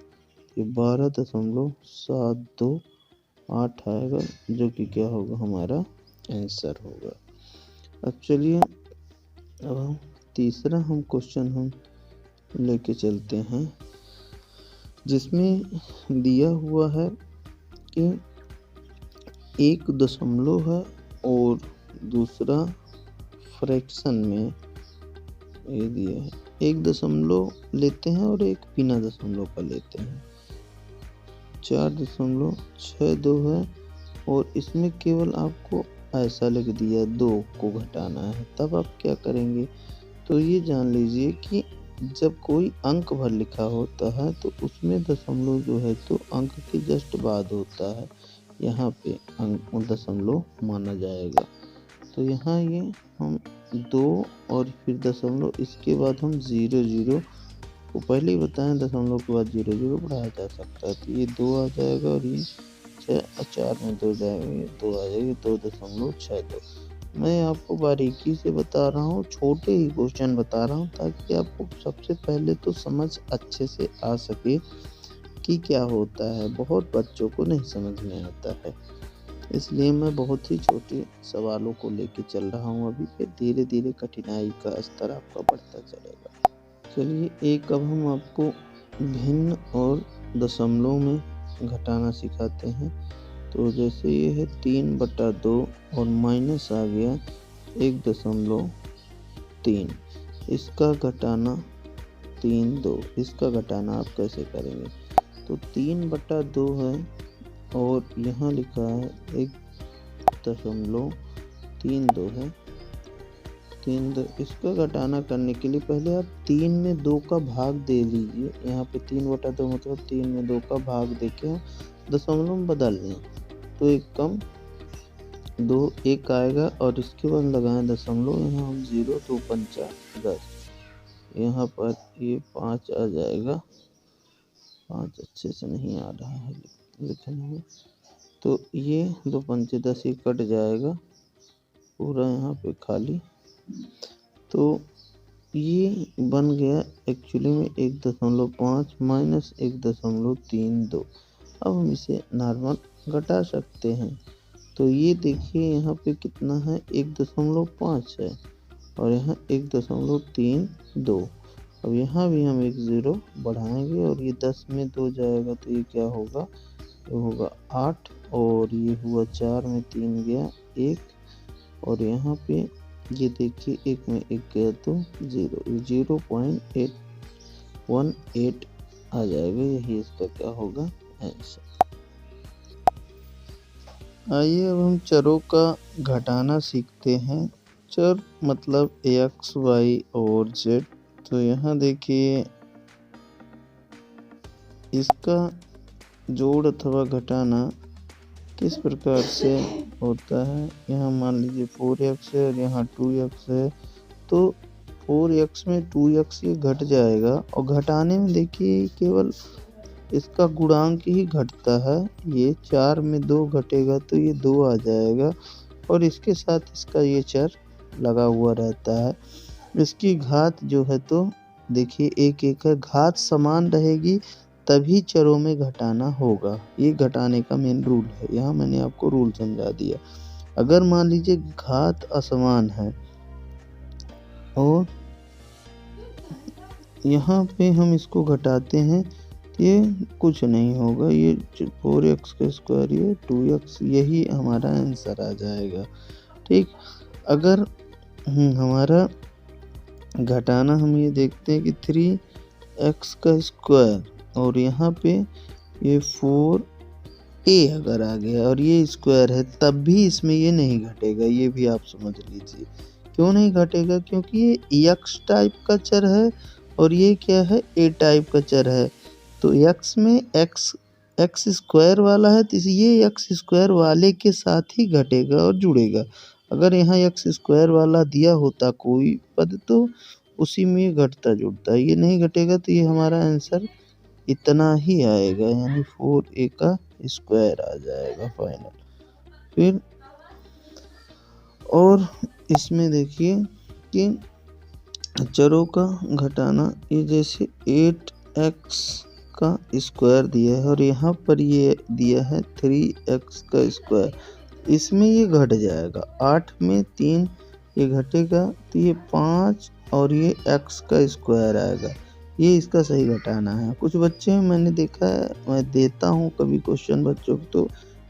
ये 12.728 आएगा, जो कि क्या होगा हमारा आंसर होगा। अब चलिए अब हम तीसरा क्वेश्चन हम लेके चलते हैं, जिसमें दिया हुआ है कि एक दशमलव है और दूसरा फ्रैक्शन में ये दिया है। एक दशमलव लेते हैं और एक बिना दशमलव का लेते हैं। 4.62 है और इसमें केवल आपको ऐसा लिख दिया 2 को घटाना है। तब आप क्या करेंगे, तो ये जान लीजिए कि जब कोई अंक भर लिखा होता है तो उसमें दशमलव जो है तो अंक के जस्ट बाद होता है, यहाँ पे अंक दशमलव माना जाएगा। तो यहाँ ये हम 2 और फिर दशमलव, इसके बाद हम 0 को पहले ही बताएं दशमलव के बाद 0 बढ़ाया जा सकता है। तो ये 2 आ जाएगा और ये 4 में 2 जाएगा, ये 2 आ जाएगी, 2.62। मैं आपको बारीकी से बता रहा हूँ, छोटे ही क्वेश्चन बता रहा हूँ ताकि आपको सबसे पहले तो समझ अच्छे से आ सके कि क्या होता है। बहुत बच्चों को नहीं समझ में आता है, इसलिए मैं बहुत ही छोटे सवालों को लेके चल रहा हूँ अभी, फिर धीरे धीरे कठिनाई का स्तर आपका बढ़ता चलेगा। चलिए एक अब हम आपको भिन्न और दशमलव में घटाना सिखाते हैं। तो जैसे ये है 3/2 और माइनस आ गया 1.3, इसका घटाना 3/2, इसका घटाना आप कैसे करेंगे। तो 3/2 है और यहाँ लिखा है 1.32 है। 3 इसका घटाना करने के लिए पहले आप 3 में 2 का भाग दे लीजिए। यहाँ पे 3/2 मतलब 3 में 2 का भाग देके दशमलव में बदल लें, तो एक कम 2 1 आएगा और इसके बाद लगाएं दशमलव। यहाँ हम 0 2 5 10, यहाँ पर ये 5 आ जाएगा। 5 अच्छे से नहीं आ रहा है लिखने में, तो ये 2 5 10 ही कट जाएगा पूरा यहाँ पे खाली। तो ये बन गया एक्चुअली में 1.5 माइनस 1.32। अब हम इसे नॉर्मल घटा सकते हैं। तो ये देखिए यहाँ पे कितना है, 1.5 है और यहाँ 1.32। अब यहाँ भी हम 1 0 बढ़ाएंगे और ये 10 में 2 जाएगा, तो ये क्या होगा, ये होगा 8 और ये हुआ 4 में 3 गया 1 और यहाँ पे ये देखिए 1 में 1 गया तो 0.818 आ जाएगा। यही इसका क्या होगा, आंसर। आइए अब हम चरों का घटाना सीखते हैं। चर मतलब x, y और z। तो यहाँ देखिए इसका जोड़ अथवा घटाना किस प्रकार से होता है। यहाँ मान लीजिए 4x है और यहाँ 2x है, तो 4x में 2x ये घट जाएगा और घटाने में देखिए केवल इसका गुणांक ही घटता है। ये 4 में 2 घटेगा तो ये 2 आ जाएगा और इसके साथ इसका ये चर लगा हुआ रहता है। इसकी घात जो है तो देखिए 1 1 है, घात समान रहेगी तभी चरों में घटाना होगा। ये घटाने का मेन रूल है, यहाँ मैंने आपको रूल समझा दिया। अगर मान लीजिए घात असमान है और यहाँ पे हम इसको घटाते हैं, ये कुछ नहीं होगा, ये 4x का स्क्वायर, ये 2x, यही हमारा आंसर आ जाएगा। ठीक, अगर हमारा घटाना हम ये देखते हैं कि 3x का स्क्वायर और यहाँ पे ये 4a अगर आ गया और ये स्क्वायर है, तब भी इसमें ये नहीं घटेगा। ये भी आप समझ लीजिए क्यों नहीं घटेगा, क्योंकि ये x टाइप का चर है और ये क्या है, a टाइप का चर है। तो x में x स्क्वायर वाला है तो ये x स्क्वायर वाले के साथ ही घटेगा और जुड़ेगा। अगर यहाँ x स्क्वायर वाला दिया होता कोई पद तो उसी में घटता जुड़ता, ये नहीं घटेगा, तो ये हमारा आंसर इतना ही आएगा, यानी 4a का स्क्वायर आ जाएगा फाइनल। फिर और इसमें देखिए कि चरों का घटाना, ये जैसे 8x का स्क्वायर दिया है और यहाँ पर ये दिया है 3x का स्क्वायर, इसमें ये घट जाएगा। 8 में 3 ये घटेगा तो ये 5 और ये x का स्क्वायर आएगा। ये इसका सही घटाना है। कुछ बच्चे मैंने देखा है, मैं देता हूँ कभी क्वेश्चन बच्चों को, तो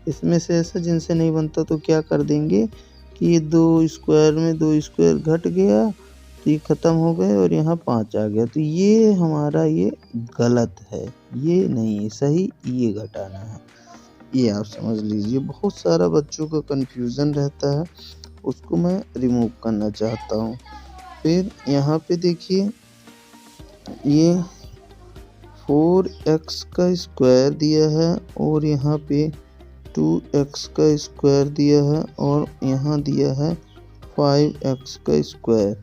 इसमें से ऐसा जिनसे नहीं बनता तो क्या कर देंगे कि ये 2 स्क्वायर में 2 स्क्वायर घट गया, तो ये ख़त्म हो गए और यहाँ 5 आ गया। तो ये हमारा ये गलत है, ये नहीं है सही, ये घटाना है। ये आप समझ लीजिए। बहुत सारा बच्चों का कन्फ्यूज़न रहता है, उसको मैं रिमूव करना चाहता हूँ। फिर यहाँ पे देखिए, ये 4x का स्क्वायर दिया है और यहाँ पे 2x का स्क्वायर दिया है और यहाँ दिया है 5x का स्क्वायर।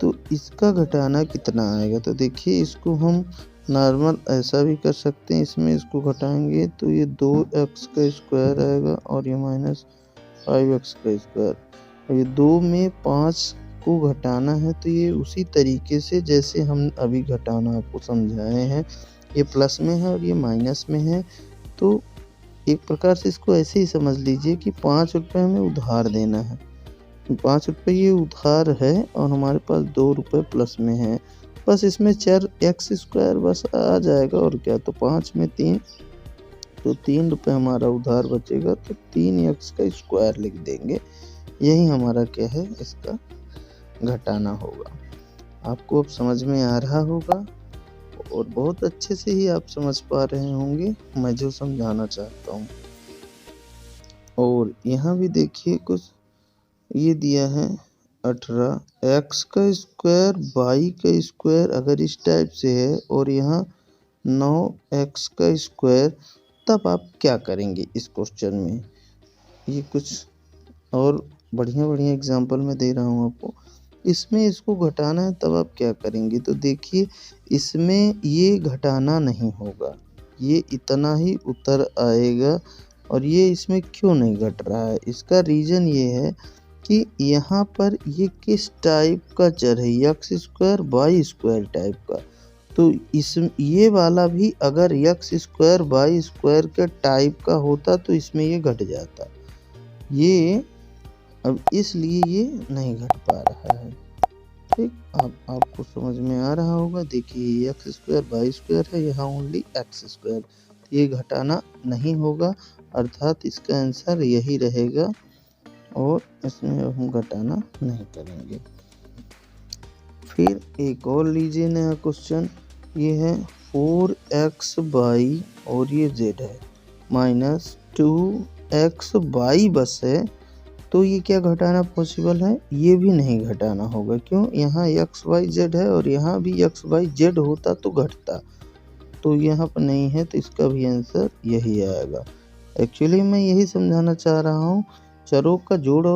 तो इसका घटाना कितना आएगा? तो देखिए, इसको हम नॉर्मल ऐसा भी कर सकते हैं, इसमें इसको घटाएंगे तो ये 2x का स्क्वायर आएगा और ये माइनस 5x का स्क्वायर। ये 2 में 5 को घटाना है तो ये उसी तरीके से जैसे हम अभी घटाना आपको समझाए हैं, ये प्लस में है और ये माइनस में है। तो एक प्रकार से इसको ऐसे ही समझ लीजिए कि 5 रुपये हमें उधार देना है। 5 रुपये ये उधार है और हमारे पास 2 रुपये प्लस में है। बस इसमें चर एक्स स्क्वायर बस आ जाएगा और क्या। तो 5 में 3, तो 3 रुपये हमारा उधार बचेगा, तो 3x का स्क्वायर लिख देंगे। यही हमारा क्या है, इसका घटाना होगा। आपको अब समझ में आ रहा होगा और बहुत अच्छे से ही आप समझ पा रहे होंगे मैं जो समझाना चाहता हूँ। और यहाँ भी देखिए, कुछ ये दिया है 18, x का स्क्वायर y का स्क्वायर अगर इस टाइप से है और यहाँ 9x का स्क्वायर, तब आप क्या करेंगे इस क्वेश्चन में। ये कुछ और बढ़िया एग्जांपल मैं दे रहा हूँ आपको, इसमें इसको घटाना है तब आप क्या करेंगे। तो देखिए, इसमें ये घटाना नहीं होगा, ये इतना ही उत्तर आएगा। और ये इसमें क्यों नहीं घट रहा है, इसका रीज़न ये है कि यहाँ पर ये किस टाइप का चर है, x square y square type का। तो इस ये वाला भी अगर एक्स स्क्वायर वाई स्क्वायर के टाइप का होता तो इसमें ये घट जाता। ये अब इसलिए ये नहीं घट पा रहा है। ठीक, आपको समझ में आ रहा होगा। देखिए, एक्स स्क्वायर वाई स्क्वायर है, यहाँ ओनली एक्स स्क्वायर, तो ये घटाना नहीं होगा, अर्थात इसका आंसर यही रहेगा और इसमें हम घटाना नहीं करेंगे। फिर एक और लीजिए नया क्वेश्चन, ये है 4x और ये z है माइनस 2x बस है, तो ये क्या घटाना पॉसिबल है? ये भी नहीं घटाना होगा। क्यों? यहाँ x है और यहाँ भी x होता तो घटता, तो यहाँ पर नहीं है, तो इसका भी आंसर यही आएगा। एक्चुअली मैं यही समझाना चाह रहा हूँ, चरों का जोड़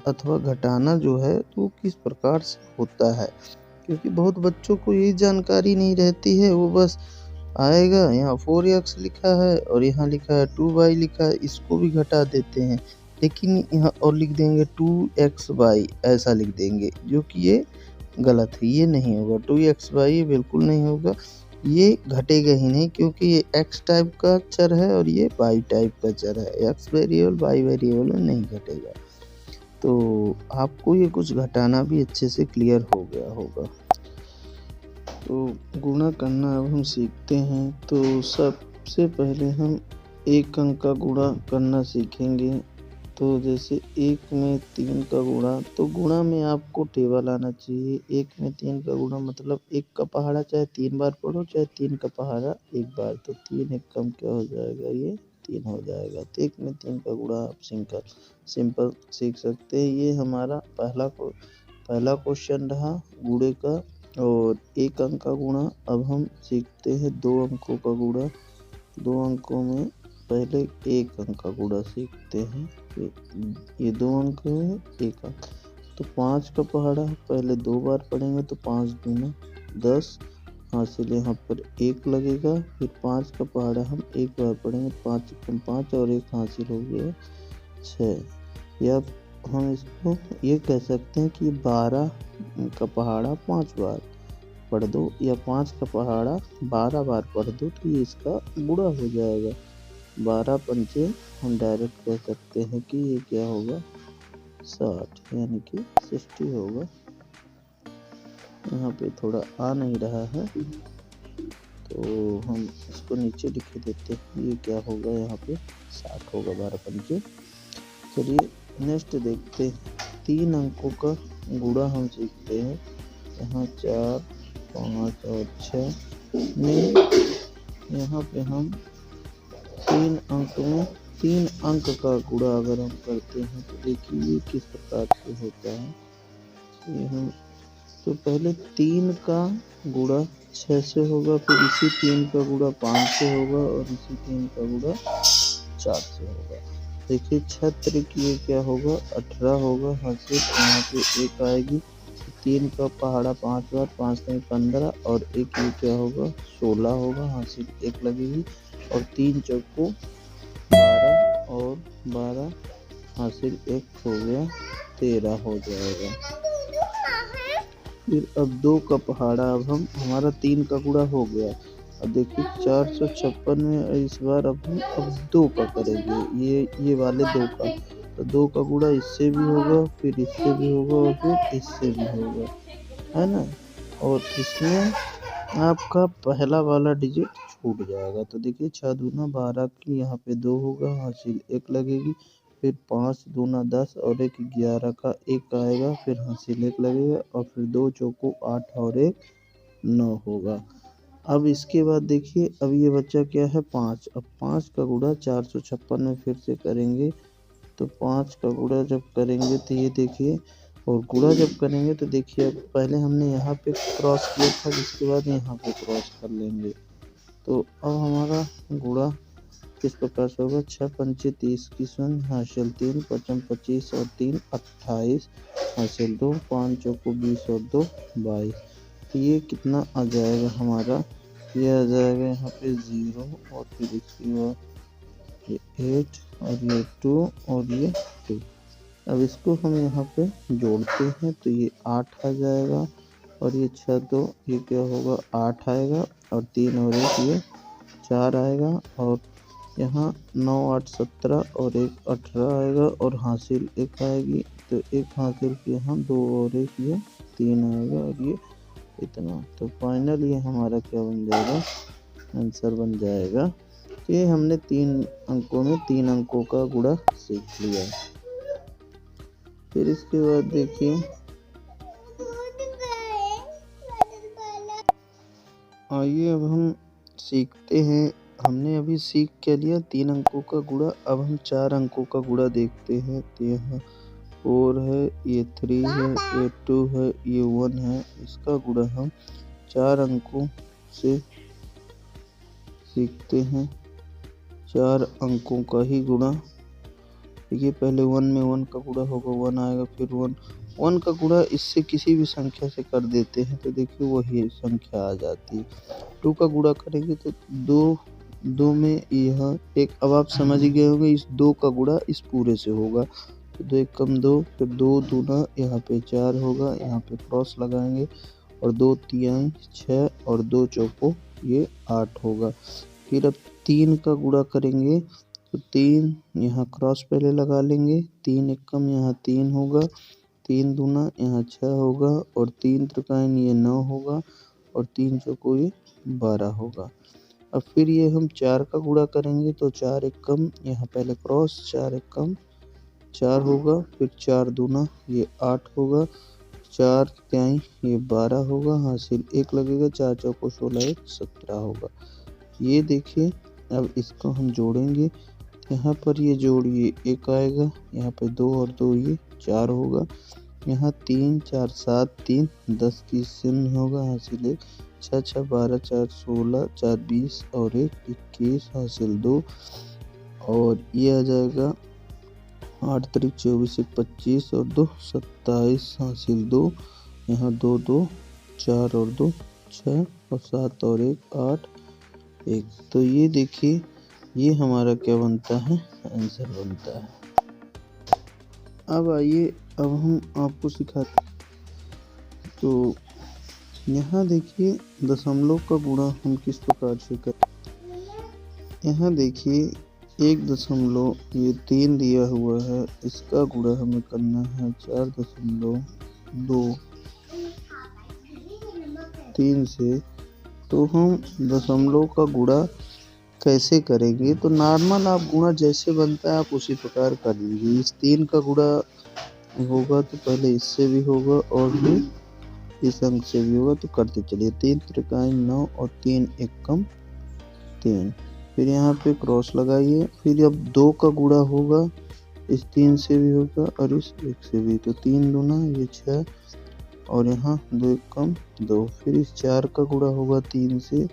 अथवा घटाना जो है तो किस प्रकार से होता है, क्योंकि बहुत बच्चों को यही जानकारी नहीं रहती है। वो बस आएगा, यहाँ 4x लिखा है और यहाँ लिखा है 2y लिखा है, इसको भी घटा देते हैं, लेकिन यहाँ और लिख देंगे 2xy, ऐसा लिख देंगे, जो कि ये गलत है, ये नहीं होगा। 2xy बिल्कुल नहीं होगा, ये घटेगा ही नहीं, क्योंकि ये x टाइप का चर है और ये y टाइप का चर है। x वेरिएबल y वेरिएबल में नहीं घटेगा। तो आपको ये कुछ घटाना भी अच्छे से क्लियर हो गया होगा। तो गुणा करना अब हम सीखते हैं। तो सबसे पहले हम एक अंक का गुणा करना सीखेंगे। तो जैसे 1 में 3 का गुणा, तो गुणा में आपको टेबल आना चाहिए। 1 में 3 का गुणा मतलब 1 का पहाड़ा चाहे 3 बार पढ़ो, चाहे 3 का पहाड़ा 1 बार, तो 3 एक कम क्या हो जाएगा, ये 3 हो जाएगा। तो 1 में 3 का गुणा आप सिंपल सीख सकते हैं। ये हमारा पहला क्वेश्चन रहा गुणे का। और 1 अंक का गुणा अब हम सीखते हैं 2 अंकों का गुणा। 2 अंकों में पहले 1 अंक का गुणा सीखते हैं। ये 2 अंक है, 1 अंक, तो 5 का पहाड़ा पहले 2 बार पढ़ेंगे, तो 5 दूना 10, हासिल यहाँ पर 1 लगेगा। फिर 5 का पहाड़ा हम 1 बार पढ़ेंगे, 5 कम 5 और 1 हासिल हो गया 6। या हम इसको ये कह सकते हैं कि 12 का पहाड़ा 5 बार पढ़ दो, या 5 का पहाड़ा 12 बार पढ़ दो, तो ये इसका गुणा हो जाएगा। 12 पंचे हम डायरेक्ट कह सकते हैं कि ये क्या होगा, 60, यानी कि 60 होगा। यहाँ पे थोड़ा आ नहीं रहा है, तो हम इसको नीचे लिख देते हैं। ये क्या होगा, यहाँ पे 60 होगा 12 पंजे। चलिए नेक्स्ट देखते हैं। 3 अंकों का गुणा हम सीखते हैं। यहाँ 4, 5 और 6 में यहाँ पे हम 3 अंक में 3 अंक का गुणा अगर हम करते हैं तो देखिए ये किस प्रकार से होता है। ये हम तो पहले 3 का गुणा 6 से होगा, फिर इसी 3 का गुणा 5 से होगा और इसी 3 का गुणा 4 से होगा। देखिए 6 त्रिक ये क्या होगा, 18 होगा। हासिल यहाँ पे 1 आएगी। 3 का पहाड़ा 5 बार, 5 नहीं 15 और 1 ये क्या होगा 16 होगा। हासिल 1 लगेगी और 3 चौको 12 और 12 हासिल 1 हो गया 13 हो जाएगा। फिर अब 2 का पहाड़ा, अब हम हमारा 3 का गुणा हो गया। अब देखिए 456 में इस बार अब हम 2 का करेंगे, ये वाले 2 का। तो 2 का गुणा इससे भी होगा, फिर इससे भी होगा और फिर इससे भी होगा, है ना। और इसमें आपका पहला वाला डिजिट छूट जाएगा। तो देखिए 6 दूना 12 की यहाँ पे 2 होगा, हासिल 1 लगेगी। फिर 5 दूना 10 और 1 11 का 1 आएगा, फिर हासिल 1 लगेगा और फिर 2 चौको 8 और 1 9 होगा। अब इसके बाद देखिए अब ये बच्चा क्या है 5। अब 5 का गुणा 456 में फिर से करेंगे। तो 5 का गुणा जब करेंगे तो ये देखिए, और गुणा जब करेंगे तो देखिए अब पहले हमने यहाँ पे क्रॉस किया था, जिसके बाद यहाँ पे क्रॉस कर लेंगे। तो अब हमारा गुणा किस प्रकार से होगा, 6 पंचे 30 की शून्य, हासिल 3, 55 25 और 3 28, हासिल 2, 5 चौको 20 और 2 22। तो ये कितना आ जाएगा हमारा, ये आ जाएगा यहाँ पे 0 और फिर इसके बाद ये 8 और ये 2 और ये 2। अब इसको हम यहाँ पे जोड़ते हैं तो ये 8 आ जाएगा और ये 6 2 ये क्या होगा 8 आएगा और 3 और 1 ये 4 आएगा और यहाँ 9 8 17 और 1 18 आएगा और हासिल 1 आएगी। तो 1 हासिल के यहाँ 2 और 1 ये 3 आएगा और ये इतना। तो फाइनल ये हमारा क्या बन जाएगा, आंसर बन जाएगा। ये हमने 3 अंकों में 3 अंकों का गुणा सीख लिया। फिर इसके बाद देखिए आइए अब हम सीखते हैं। हमने अभी सीख क्या लिया, 3 अंकों का गुणा। अब हम 4 अंकों का गुणा देखते हैं। तो यहाँ 4 है, ये 3 है, ये 2 है, ये 1 है। इसका गुणा हम 4 अंकों से सीखते हैं। 4 अंकों का ही गुणा। देखिए पहले 1 में 1 का गुणा होगा, 1 आएगा, फिर 1 का गुणा इससे किसी भी संख्या से कर देते हैं तो देखिए वही संख्या आ जाती है। 2 का गुणा करेंगे तो 2 में यह एक, अब आप समझ गए होंगे इस 2 का गुणा इस पूरे से होगा। तो 2 1 कम 2, फिर 2 दूना यहाँ पे 4 होगा, यहाँ पे क्रॉस लगाएंगे और 2 3 6 और 2 चौको ये 8 होगा। फिर अब 3 का गुणा करेंगे तो 3 यहाँ क्रॉस पहले लगा लेंगे, 3 1 कम यहाँ 3 होगा, 3 दूना यहाँ 6 होगा और 3 त्रिकाइन ये 9 होगा और 3 चौको ये 12 होगा। अब फिर ये हम 4 का गुणा करेंगे तो 4 1 कम यहाँ पहले क्रॉस, 4 1 कम 4 होगा, फिर 4 दूना ये 8 होगा, 4 तिहाई ये 12 होगा, हासिल 1 लगेगा, 4 चौको 16 1 17 होगा। ये देखिए अब इसको हम जोड़ेंगे। यहाँ पर ये जोड़िए 1 आएगा, यहाँ पे 2 और 2 ये 4 होगा, यहाँ 3 4 7 3 10 की शून्य होगा, हासिल 1, 6 6 12 4 16 4 20 और 1 21 हासिल 2 और ये आ जाएगा 8 3 24 1 25 और 2 27 हासिल 2, यहाँ 2 2 4 और 2 6 और 7 और 1 8 1। तो ये देखिए ये हमारा क्या बनता है, आंसर बनता है। अब आइए अब हम आपको सिखाते हैं। तो यहाँ देखिए दशमलव का गुणा हम किस प्रकार से करें। यहाँ देखिए 1 ये 3 दिया हुआ है, इसका गुणा हमें करना है 4.2 3 से तो हम दशमलव का गुणा कैसे करेंगे? तो नॉर्मल आप गुणा जैसे बनता है आप उसी प्रकार कर लीजिए। इस 3 का गुणा होगा तो पहले इससे भी होगा और फिर इस अंक से भी होगा, तो करते चलिए। 3 त्रिकाएँ 9 और 3 एकम 3। फिर यहाँ पे क्रॉस लगाइए। फिर अब 2 का गुणा होगा, इस 3 से भी होगा और इस 1 से भी, तो 3 दूना ये 6 और यहाँ 2 एकम 2। फिर इस 4 का गुणा होगा 3 से,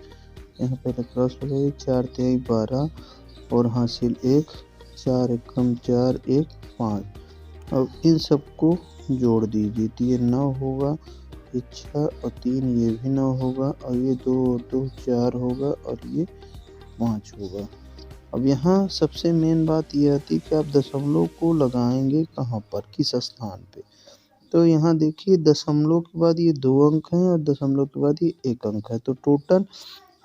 यहाँ पहले क्रॉस लगाइए। 4 तिहाई 12 और हासिल 1, 4 एकम 4 1 5। अब इन सबको जोड़ दीजिए तो ये 9 होगा, ये 6 और 3 ये भी 9 होगा और ये 2 और 2 4 होगा और ये 5 होगा। अब यहाँ सबसे मेन बात ये आती है कि आप दशमलव को लगाएंगे कहाँ पर, किस स्थान पे। तो यहाँ देखिए दशमलव के बाद ये 2 अंक हैं और दशमलव के बाद ये 1 अंक है, तो टोटल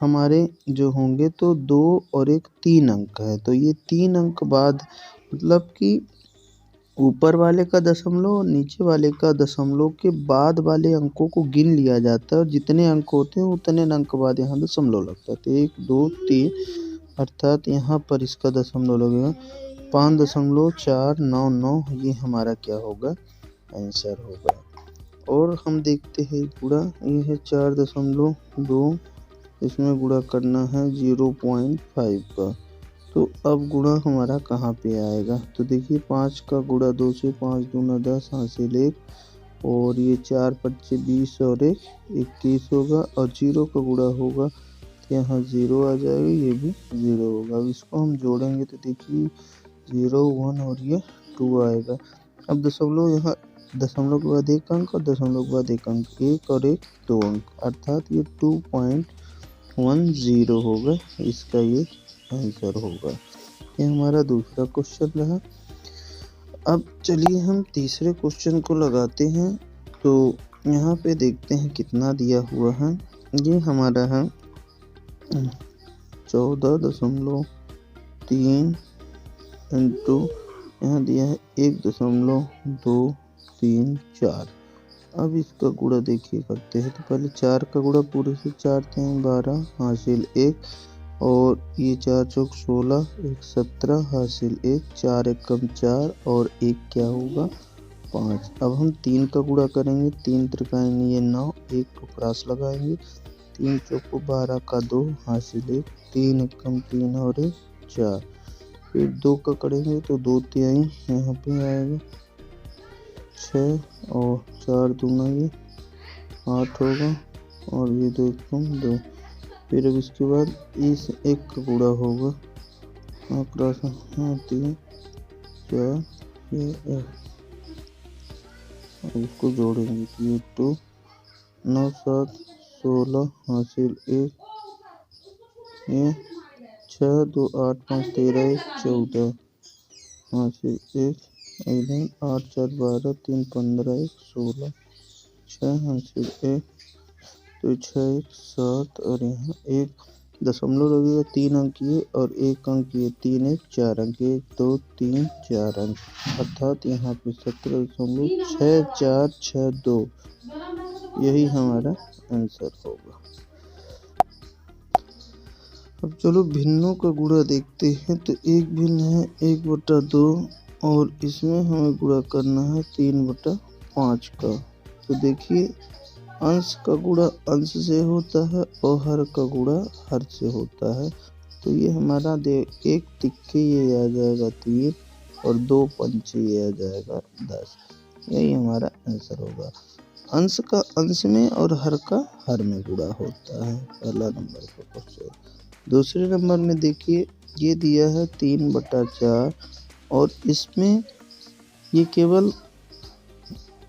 हमारे जो होंगे तो 2 और 1 3 अंक है। तो ये 3 अंक बाद मतलब कि ऊपर वाले का दशमलव और नीचे वाले का दशमलव के बाद वाले अंकों को गिन लिया जाता है और जितने अंक होते हैं उतने अंक बाद यहाँ दशमलव लगता है। तो 1 2 3 अर्थात यहाँ पर इसका दशमलव लगेगा 5.499। ये हमारा क्या होगा, आंसर होगा। और हम देखते हैं गुणा, ये है 4.2, इसमें गुणा करना है 0.5 का। तो अब गुणा हमारा कहाँ पे आएगा, तो देखिए 5 का गुणा 2 से, 5 दूना 10 हासिल 1 और ये 4 5 20 और 1 21 होगा और 0 का गुणा होगा तो यहाँ 0 आ जाएगा, ये भी 0 होगा। अब इसको हम जोड़ेंगे तो देखिए 0 1 और ये 2 आएगा। अब दशमलव, यहाँ दशमलव के बाद 1 अंक और दशमलव के बाद 1 अंक, 1 और 1 2 अंक, अर्थात ये 2.10 होगा, इसका ये आंसर होगा। ये हमारा दूसरा क्वेश्चन रहा। अब चलिए हम तीसरे क्वेश्चन को लगाते हैं। तो यहाँ पे देखते हैं कितना दिया हुआ है। ये हमारा है 14.3 इंटू यहाँ दिया है 1.234। अब इसका गुणा देखिए करते हैं। तो पहले 4 का गुणा पूरे से, 4 3 12 हासिल 1 और ये 4 चौक 16 1 17 हासिल 1, 4 एकम 4 और 1 क्या होगा 5। अब हम 3 का गुणा करेंगे। 3 त्रिकाएँ ये 9, 1 को क्रॉस लगाएंगे। 3 चौको 12 का 2 हासिल 1, 3 एकम 3 और 1 4। फिर 2 का करेंगे तो 2 तिहाई यहाँ पे आएगा 6 और 4 दूना ये 8 होगा और ये 2 एकम 2। फिर अब इसके बाद इस 1 का गुणा होगा, क्रॉस 3 4 ये 1, इसको जोड़ेंगे तो ये 2 9 7 16 हासिल 1, ये 6 2 8 5 13 1 14 हासिल 1, 8 4 12 3 15 1 16 6 हासिल 1, तो 6 1 7 और यहाँ 1 दशमलव लगेगा, 3 अंक ये और 1 अंक ये, 3 1 4 अंक, 1 2 3 4 अंक, अर्थात यहाँ पे 17.6462 यही हमारा आंसर होगा। अब चलो भिन्नों का गुणा देखते हैं। तो एक भिन्न है 1/2 और इसमें हमें गुणा करना है 3/5 का। तो देखिए अंश का गुणा अंश से होता है और हर का गुणा हर से होता है। तो ये हमारा एक तिक्के ये आ जाएगा 3 और 2 पंचे ये आ जाएगा 10। यही हमारा आंसर होगा। अंश का अंश में और हर का हर में गुणा होता है, पहला नंबर का क्वेश्चन। दूसरे नंबर में देखिए ये दिया है 3/4 और इसमें ये केवल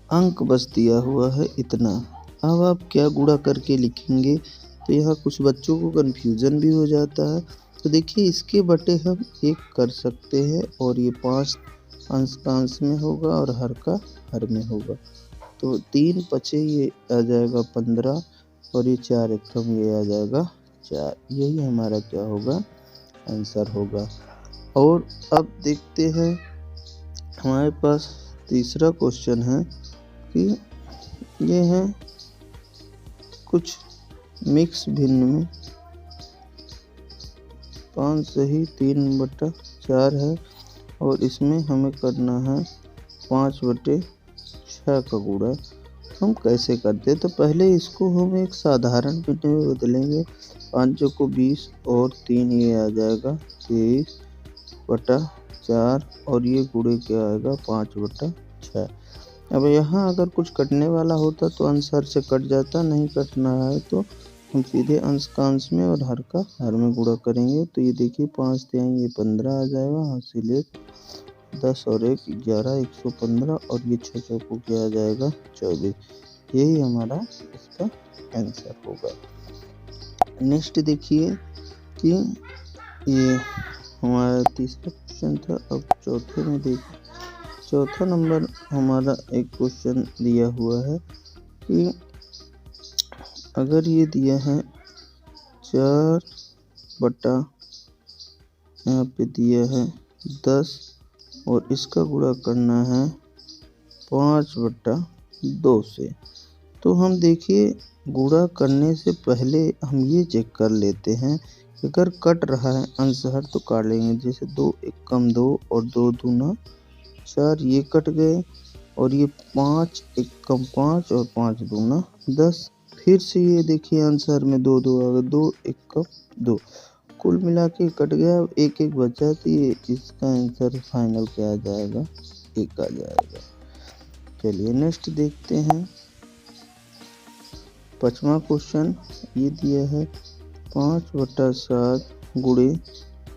अंक बस दिया हुआ है इतना। अब आप क्या गुणा करके लिखेंगे, तो यहाँ कुछ बच्चों को कन्फ्यूज़न भी हो जाता है। तो देखिए इसके बटे हम 1 कर सकते हैं और ये 5 अंश का अंश में होगा और हर का हर में होगा। तो 3 पचे ये आ जाएगा 15 और ये 4 एकम ये आ जाएगा 4। यही हमारा क्या होगा, आंसर होगा। और अब देखते हैं हमारे पास तीसरा क्वेश्चन है कि ये है कुछ मिक्स भिन्न में 5 सही 3/4 है और इसमें हमें करना है 5/6 का गुणा। हम कैसे करते हैं, तो पहले इसको हम एक साधारण भिन्न में बदलेंगे। 5 को 20 और 3 ये आ जाएगा 23/4 और ये गुणे क्या आएगा 5/6। अब यहाँ अगर कुछ कटने वाला होता तो अंश हर से कट जाता, नहीं कटना है तो हम सीधे अंश का अंश में और हर का हर में गुणा करेंगे। तो ये देखिए 5 तिहाई ये 15 आ जाएगा, हासिल 1 10 और 1 11 115 और ये 6 चौको क्या आ जाएगा 24। यही हमारा इसका आंसर होगा। नेक्स्ट देखिए कि ये हमारा तीसरा क्वेश्चन था। अब चौथे में देखिए, चौथा नंबर हमारा एक क्वेश्चन दिया हुआ है कि अगर ये दिया है 4 बटा यहाँ पे दिया है 10 और इसका गुणा करना है 5/2 से, तो हम देखिए गुणा करने से पहले हम ये चेक कर लेते हैं कि अगर कट रहा है अंशहर तो काट लेंगे। जैसे 2 1 कम 2 और 2 दूना 4 ये कट गए और ये 5 1 कम 5 और 5 दूना 10। फिर से ये देखिए आंसर में 2 2 आ गए, 2 1 कम 2, कुल मिला के कट गया। अब 1 1 बचा तो ये इसका आंसर फाइनल क्या आ जाएगा 1 आ जाएगा। चलिए नेक्स्ट देखते हैं। 5वां क्वेश्चन ये दिया है 5/7 गुणे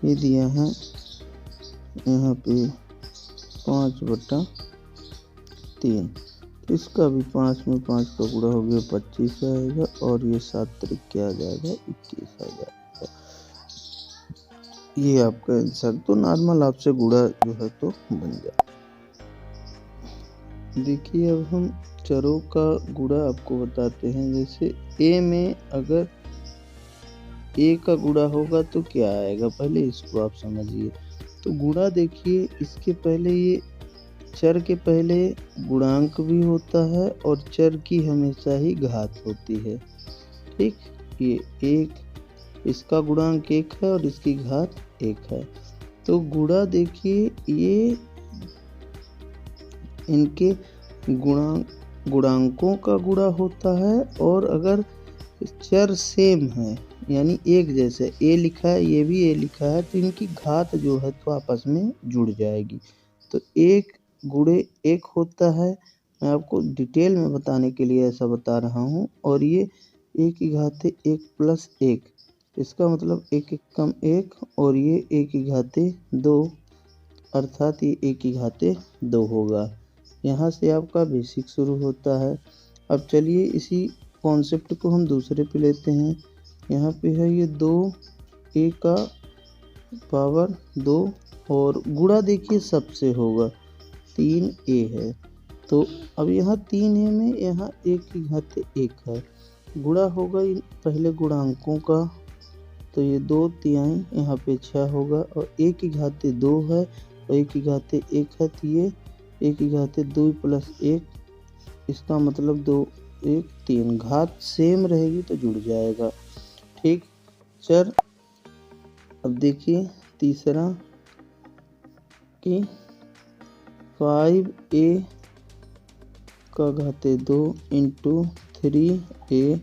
ये दिया है यहाँ पे 5/3, इसका भी 5 में 5 का गुणा हो गया 25 आएगा और ये 7 त्रिक क्या आ जाएगा 21 आ जाएगा। ये आपका आंसर, तो नॉर्मल आपसे गुणा जो है तो बन जाए। देखिए अब हम चरों का गुणा आपको बताते हैं। जैसे ए में अगर ए का गुणा होगा तो क्या आएगा, पहले इसको आप समझिए। तो गुणा देखिए इसके पहले ये चर के पहले गुणांक भी होता है और चर की हमेशा ही घात होती है। ठीक, ये 1 इसका गुणांक 1 है और इसकी घात 1 है। तो गुणा देखिए ये इनके गुणांकों का गुणा होता है और अगर चर सेम है यानी एक जैसे ए लिखा है ये भी ए लिखा है तो इनकी घात जो है तो आपस में जुड़ जाएगी। तो 1 गुणे 1 होता है, मैं आपको डिटेल में बताने के लिए ऐसा बता रहा हूँ। और ये ए की घाते 1 + 1, इसका मतलब 1 1 कम 1 और ये ए की घाते 2 अर्थात ये ए की घाते 2 होगा। यहाँ से आपका बेसिक शुरू होता है। अब चलिए इसी कॉन्सेप्ट को हम दूसरे पे लेते हैं। यहाँ पे है ये 2 ए का पावर 2 और गुणा देखिए सबसे होगा 3 ए है। तो अब यहाँ 3 ए में यहाँ 1 की घाते 1 है, गुणा होगा इन पहले गुणांकों का। तो ये 2 तिहाई यहाँ पे 6 होगा और 1 की घाते 2 है और 1 की घाते 1 है तो ये 1 की घाते 2 + 1, इसका मतलब 2 1 3, घात सेम रहेगी तो जुड़ जाएगा। ठीक, चर अब देखिए तीसरा कि 5a का घाते 2 × 3a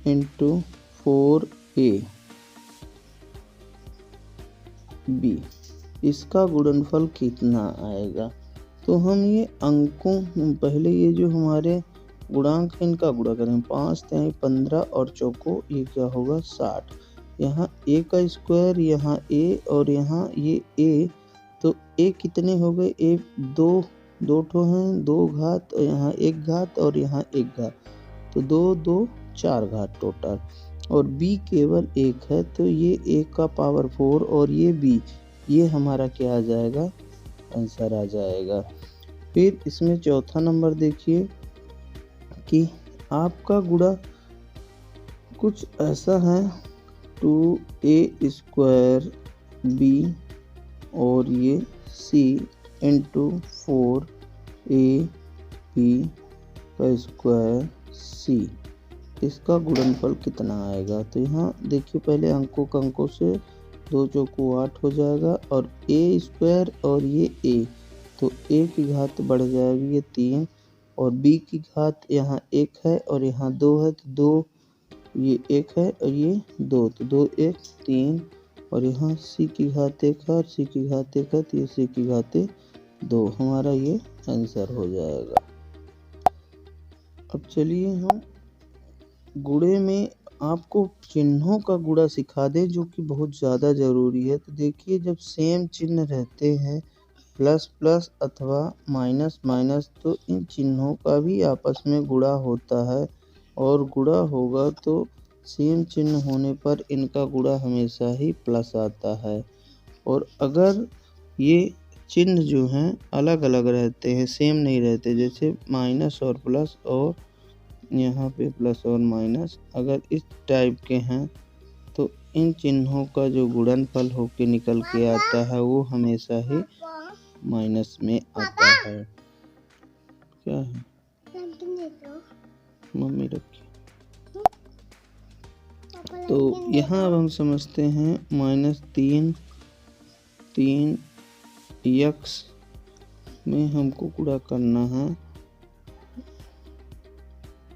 × 4ab, इसका गुणनफल कितना आएगा। तो हम ये अंकों पहले ये जो हमारे गुणांक है इनका गुणा करें। 5 तिहाई 15 और चौको ये क्या होगा 60। यहाँ ए का स्क्वायर, यहाँ ए और यहाँ ये ए, तो ए कितने हो गए, ए 2 ठो हैं 2 घात और यहाँ 1 घात और यहाँ 1 घात, तो 2 2 4 घात टोटल। और बी केवल 1 है तो ये 1 का पावर 4 और ये बी, ये हमारा क्या आ जाएगा आंसर आ जाएगा। फिर इसमें चौथा नंबर देखिए कि आपका गुणा कुछ ऐसा है 2a² b और ये c × 4ab² c, इसका गुणनफल कितना आएगा। तो यहाँ देखिए पहले अंकों से 2 चौको 8 हो जाएगा और ए स्क्वायर और ये ए, तो ए की घात बढ़ जाएगी ये 3 और बी की घात यहाँ 1 है और यहाँ 2 है, तो 2 ये 1 है और ये 2, तो 2 1 3 और यहाँ सी की घात 1 है और सी की घात 1 है, तो ये सी की घात 2, हमारा ये आंसर हो जाएगा। अब चलिए हम गुणे में आपको चिन्हों का गुणा सिखा दें, जो कि बहुत ज़्यादा ज़रूरी है। तो देखिए जब सेम चिन्ह रहते हैं प्लस प्लस अथवा माइनस माइनस, तो इन चिन्हों का भी आपस में गुणा होता है और गुणा होगा तो सेम चिन्ह होने पर इनका गुणा हमेशा ही प्लस आता है। और अगर ये चिन्ह जो हैं अलग अलग रहते हैं, सेम नहीं रहते, जैसे माइनस और प्लस और यहाँ पे प्लस और माइनस, अगर इस टाइप के हैं तो इन चिन्हों का जो गुणनफल होके निकल के आता है वो हमेशा ही माइनस में आता है। क्या है मम्मी रखी। तो यहाँ अब हम समझते हैं -3 x में हमको गुणा करना है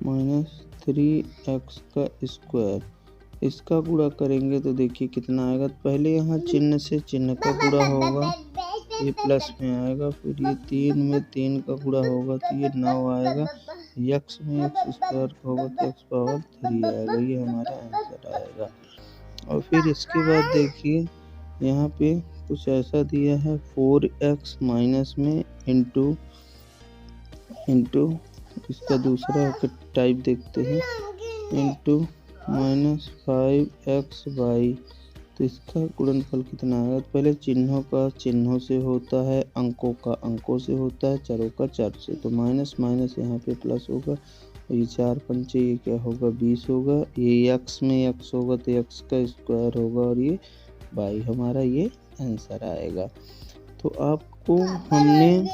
-3x का स्क्वायर। इसका गुणा करेंगे तो देखिए कितना आएगा। पहले यहाँ चिन्ह से चिन्ह का गुणा होगा, ये प्लस में आएगा, फिर ये 3 में 3 का गुणा होगा तो ये 9 आएगा, x में x स्क्वायर होगा तो x पावर 3 आएगा, ये हमारा आंसर आएगा। और फिर इसके बाद देखिए यहाँ पे कुछ ऐसा दिया है 4x माइनस में इंटू इसका दूसरा टाइप देखते हैं इंटू -5xy, तो इसका गुणनफल कितना आएगा। तो पहले चिन्हों का चिन्हों से होता है, अंकों का अंकों से होता है, चरों का चर से, तो माइनस माइनस यहाँ पे प्लस होगा और ये 4 पंचे ये क्या होगा 20 होगा, ये x में x होगा तो x का स्क्वायर होगा और ये y, हमारा ये आंसर आएगा। तो आपको हमने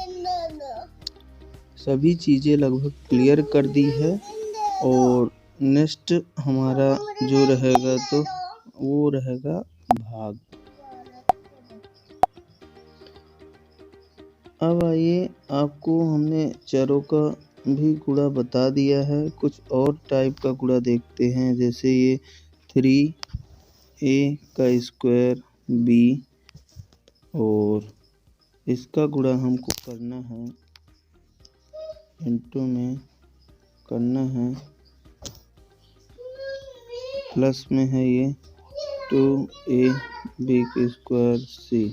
सभी चीज़ें लगभग क्लियर कर दी है और नेक्स्ट हमारा जो रहेगा तो वो रहेगा भाग। अब आइए आपको हमने चरों का भी गुणा बता दिया है, कुछ और टाइप का गुणा देखते हैं, जैसे ये 3a का स्क्वायर b और इसका गुणा हमको करना है इंटू में करना है, प्लस में है ये 2ab का स्क्वायर c,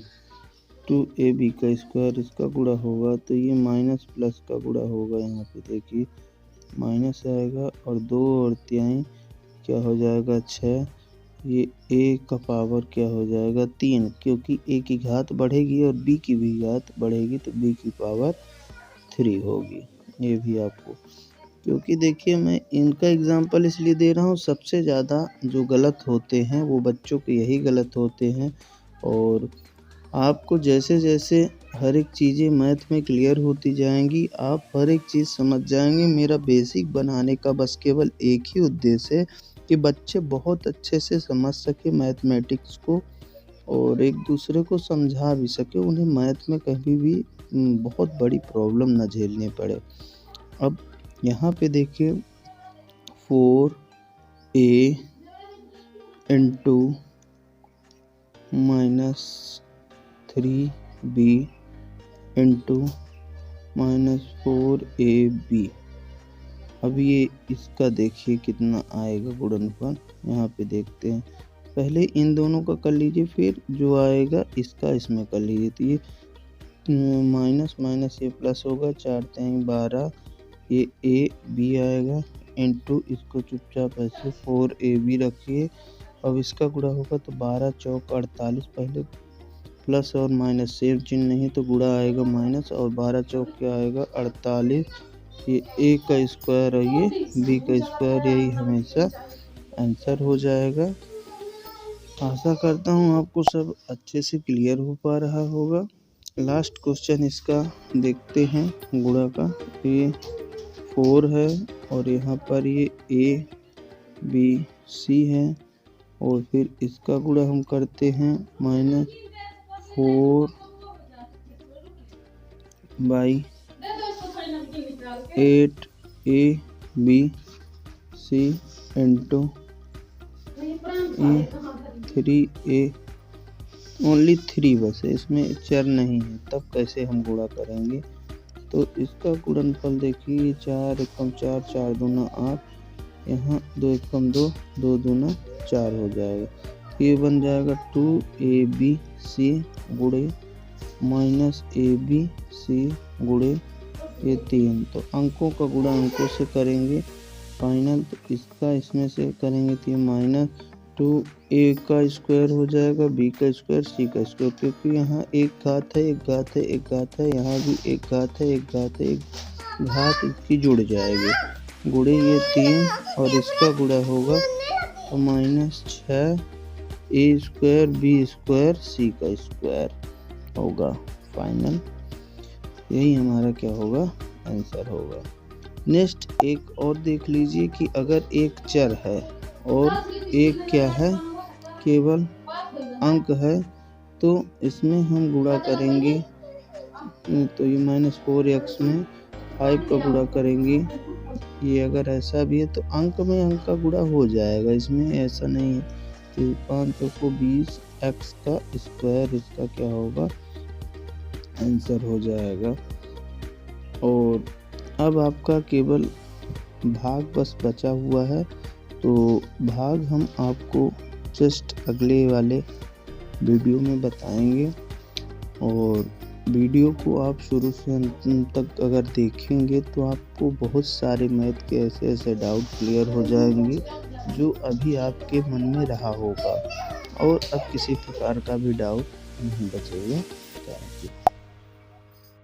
2ab का स्क्वायर इसका गुणा होगा तो ये माइनस प्लस का गुणा होगा, यहाँ पे देखिए माइनस आएगा और 2 और 3 क्या हो जाएगा 6, ये a का पावर क्या हो जाएगा 3, क्योंकि a की घात बढ़ेगी और b की भी घात बढ़ेगी तो b की पावर 3 होगी। ये भी आपको, क्योंकि देखिए मैं इनका एग्जाम्पल इसलिए दे रहा हूँ, सबसे ज़्यादा जो गलत होते हैं वो बच्चों के यही गलत होते हैं। और आपको जैसे जैसे हर एक चीज़ें मैथ में क्लियर होती जाएंगी, आप हर एक चीज़ समझ जाएंगे। मेरा बेसिक बनाने का बस केवल एक ही उद्देश्य है कि बच्चे बहुत अच्छे से समझ सके मैथमेटिक्स को और एक दूसरे को समझा भी सके, उन्हें मैथ में कभी भी बहुत बड़ी प्रॉब्लम न झेलनी पड़े। अब यहाँ पे देखिए 4a into -3b into -4ab, अब ये इसका देखिए कितना आएगा गुणनफल, यहाँ पे देखते हैं। पहले इन दोनों का कर लीजिए, फिर जो आएगा इसका इसमें कर लीजिए। तो ये माइनस माइनस ये प्लस होगा, 4 3 12, ये ए बी आएगा इंटू इसको चुपचाप ऐसे 4ab रखिए। अब इसका गुणा होगा तो 12 चौक 48, पहले प्लस और माइनस सेम चिन्ह नहीं तो गुणा आएगा माइनस, और 12 चौक क्या आएगा 48, ये a का स्क्वायर और ये b का स्क्वायर, यही हमेशा आंसर हो जाएगा। आशा करता हूँ आपको सब अच्छे से क्लियर हो पा रहा होगा। लास्ट क्वेश्चन इसका देखते हैं गुणा का। ये 4 है और यहाँ पर ये a बी सी है, और फिर इसका गुणा हम करते हैं -4 by 8 A B C into 3a, only 3 बस है, इसमें चर नहीं है, तब कैसे हम गुणा करेंगे। तो इसका गुणनफल देखिए 4 एकम 4, 4 दूना 8, यहाँ 2 एकम 2, 2 दूना 4 हो जाएगा। ये बन जाएगा 2abc गुणे -abc गुणे ये 3। तो अंकों का गुणा अंकों से करेंगे फाइनल, तो इसका इसमें से करेंगे तो -2a का स्क्वायर हो जाएगा, b का स्क्वायर, c का स्क्वायर, क्योंकि यहाँ एक घात है, एक घात है, एक घात है, यहाँ भी एक घात है, एक घात है, एक घात इसकी जुड़ जाएगी, गुणे ये 3, और इसका गुणा होगा तो -6 a square b square c का स्क्वायर होगा फाइनल। यही हमारा क्या होगा, आंसर होगा। नेक्स्ट एक और देख लीजिए कि अगर एक चर है और एक क्या है, केवल अंक है, तो इसमें हम गुणा करेंगे। तो ये -4x में 5 का गुणा करेंगे। ये अगर ऐसा भी है तो अंक में अंक का गुणा हो जाएगा, इसमें ऐसा नहीं है। तो 5 को 20 x का स्क्वायर, इसका क्या होगा, आंसर हो जाएगा। और अब आपका केवल भाग बस बचा हुआ है, तो भाग हम आपको जस्ट अगले वाले वीडियो में बताएंगे। और वीडियो को आप शुरू से अंत तक अगर देखेंगे तो आपको बहुत सारे मैथ के ऐसे ऐसे डाउट क्लियर हो जाएंगे जो अभी आपके मन में रहा होगा, और अब किसी प्रकार का भी डाउट नहीं बचेगा।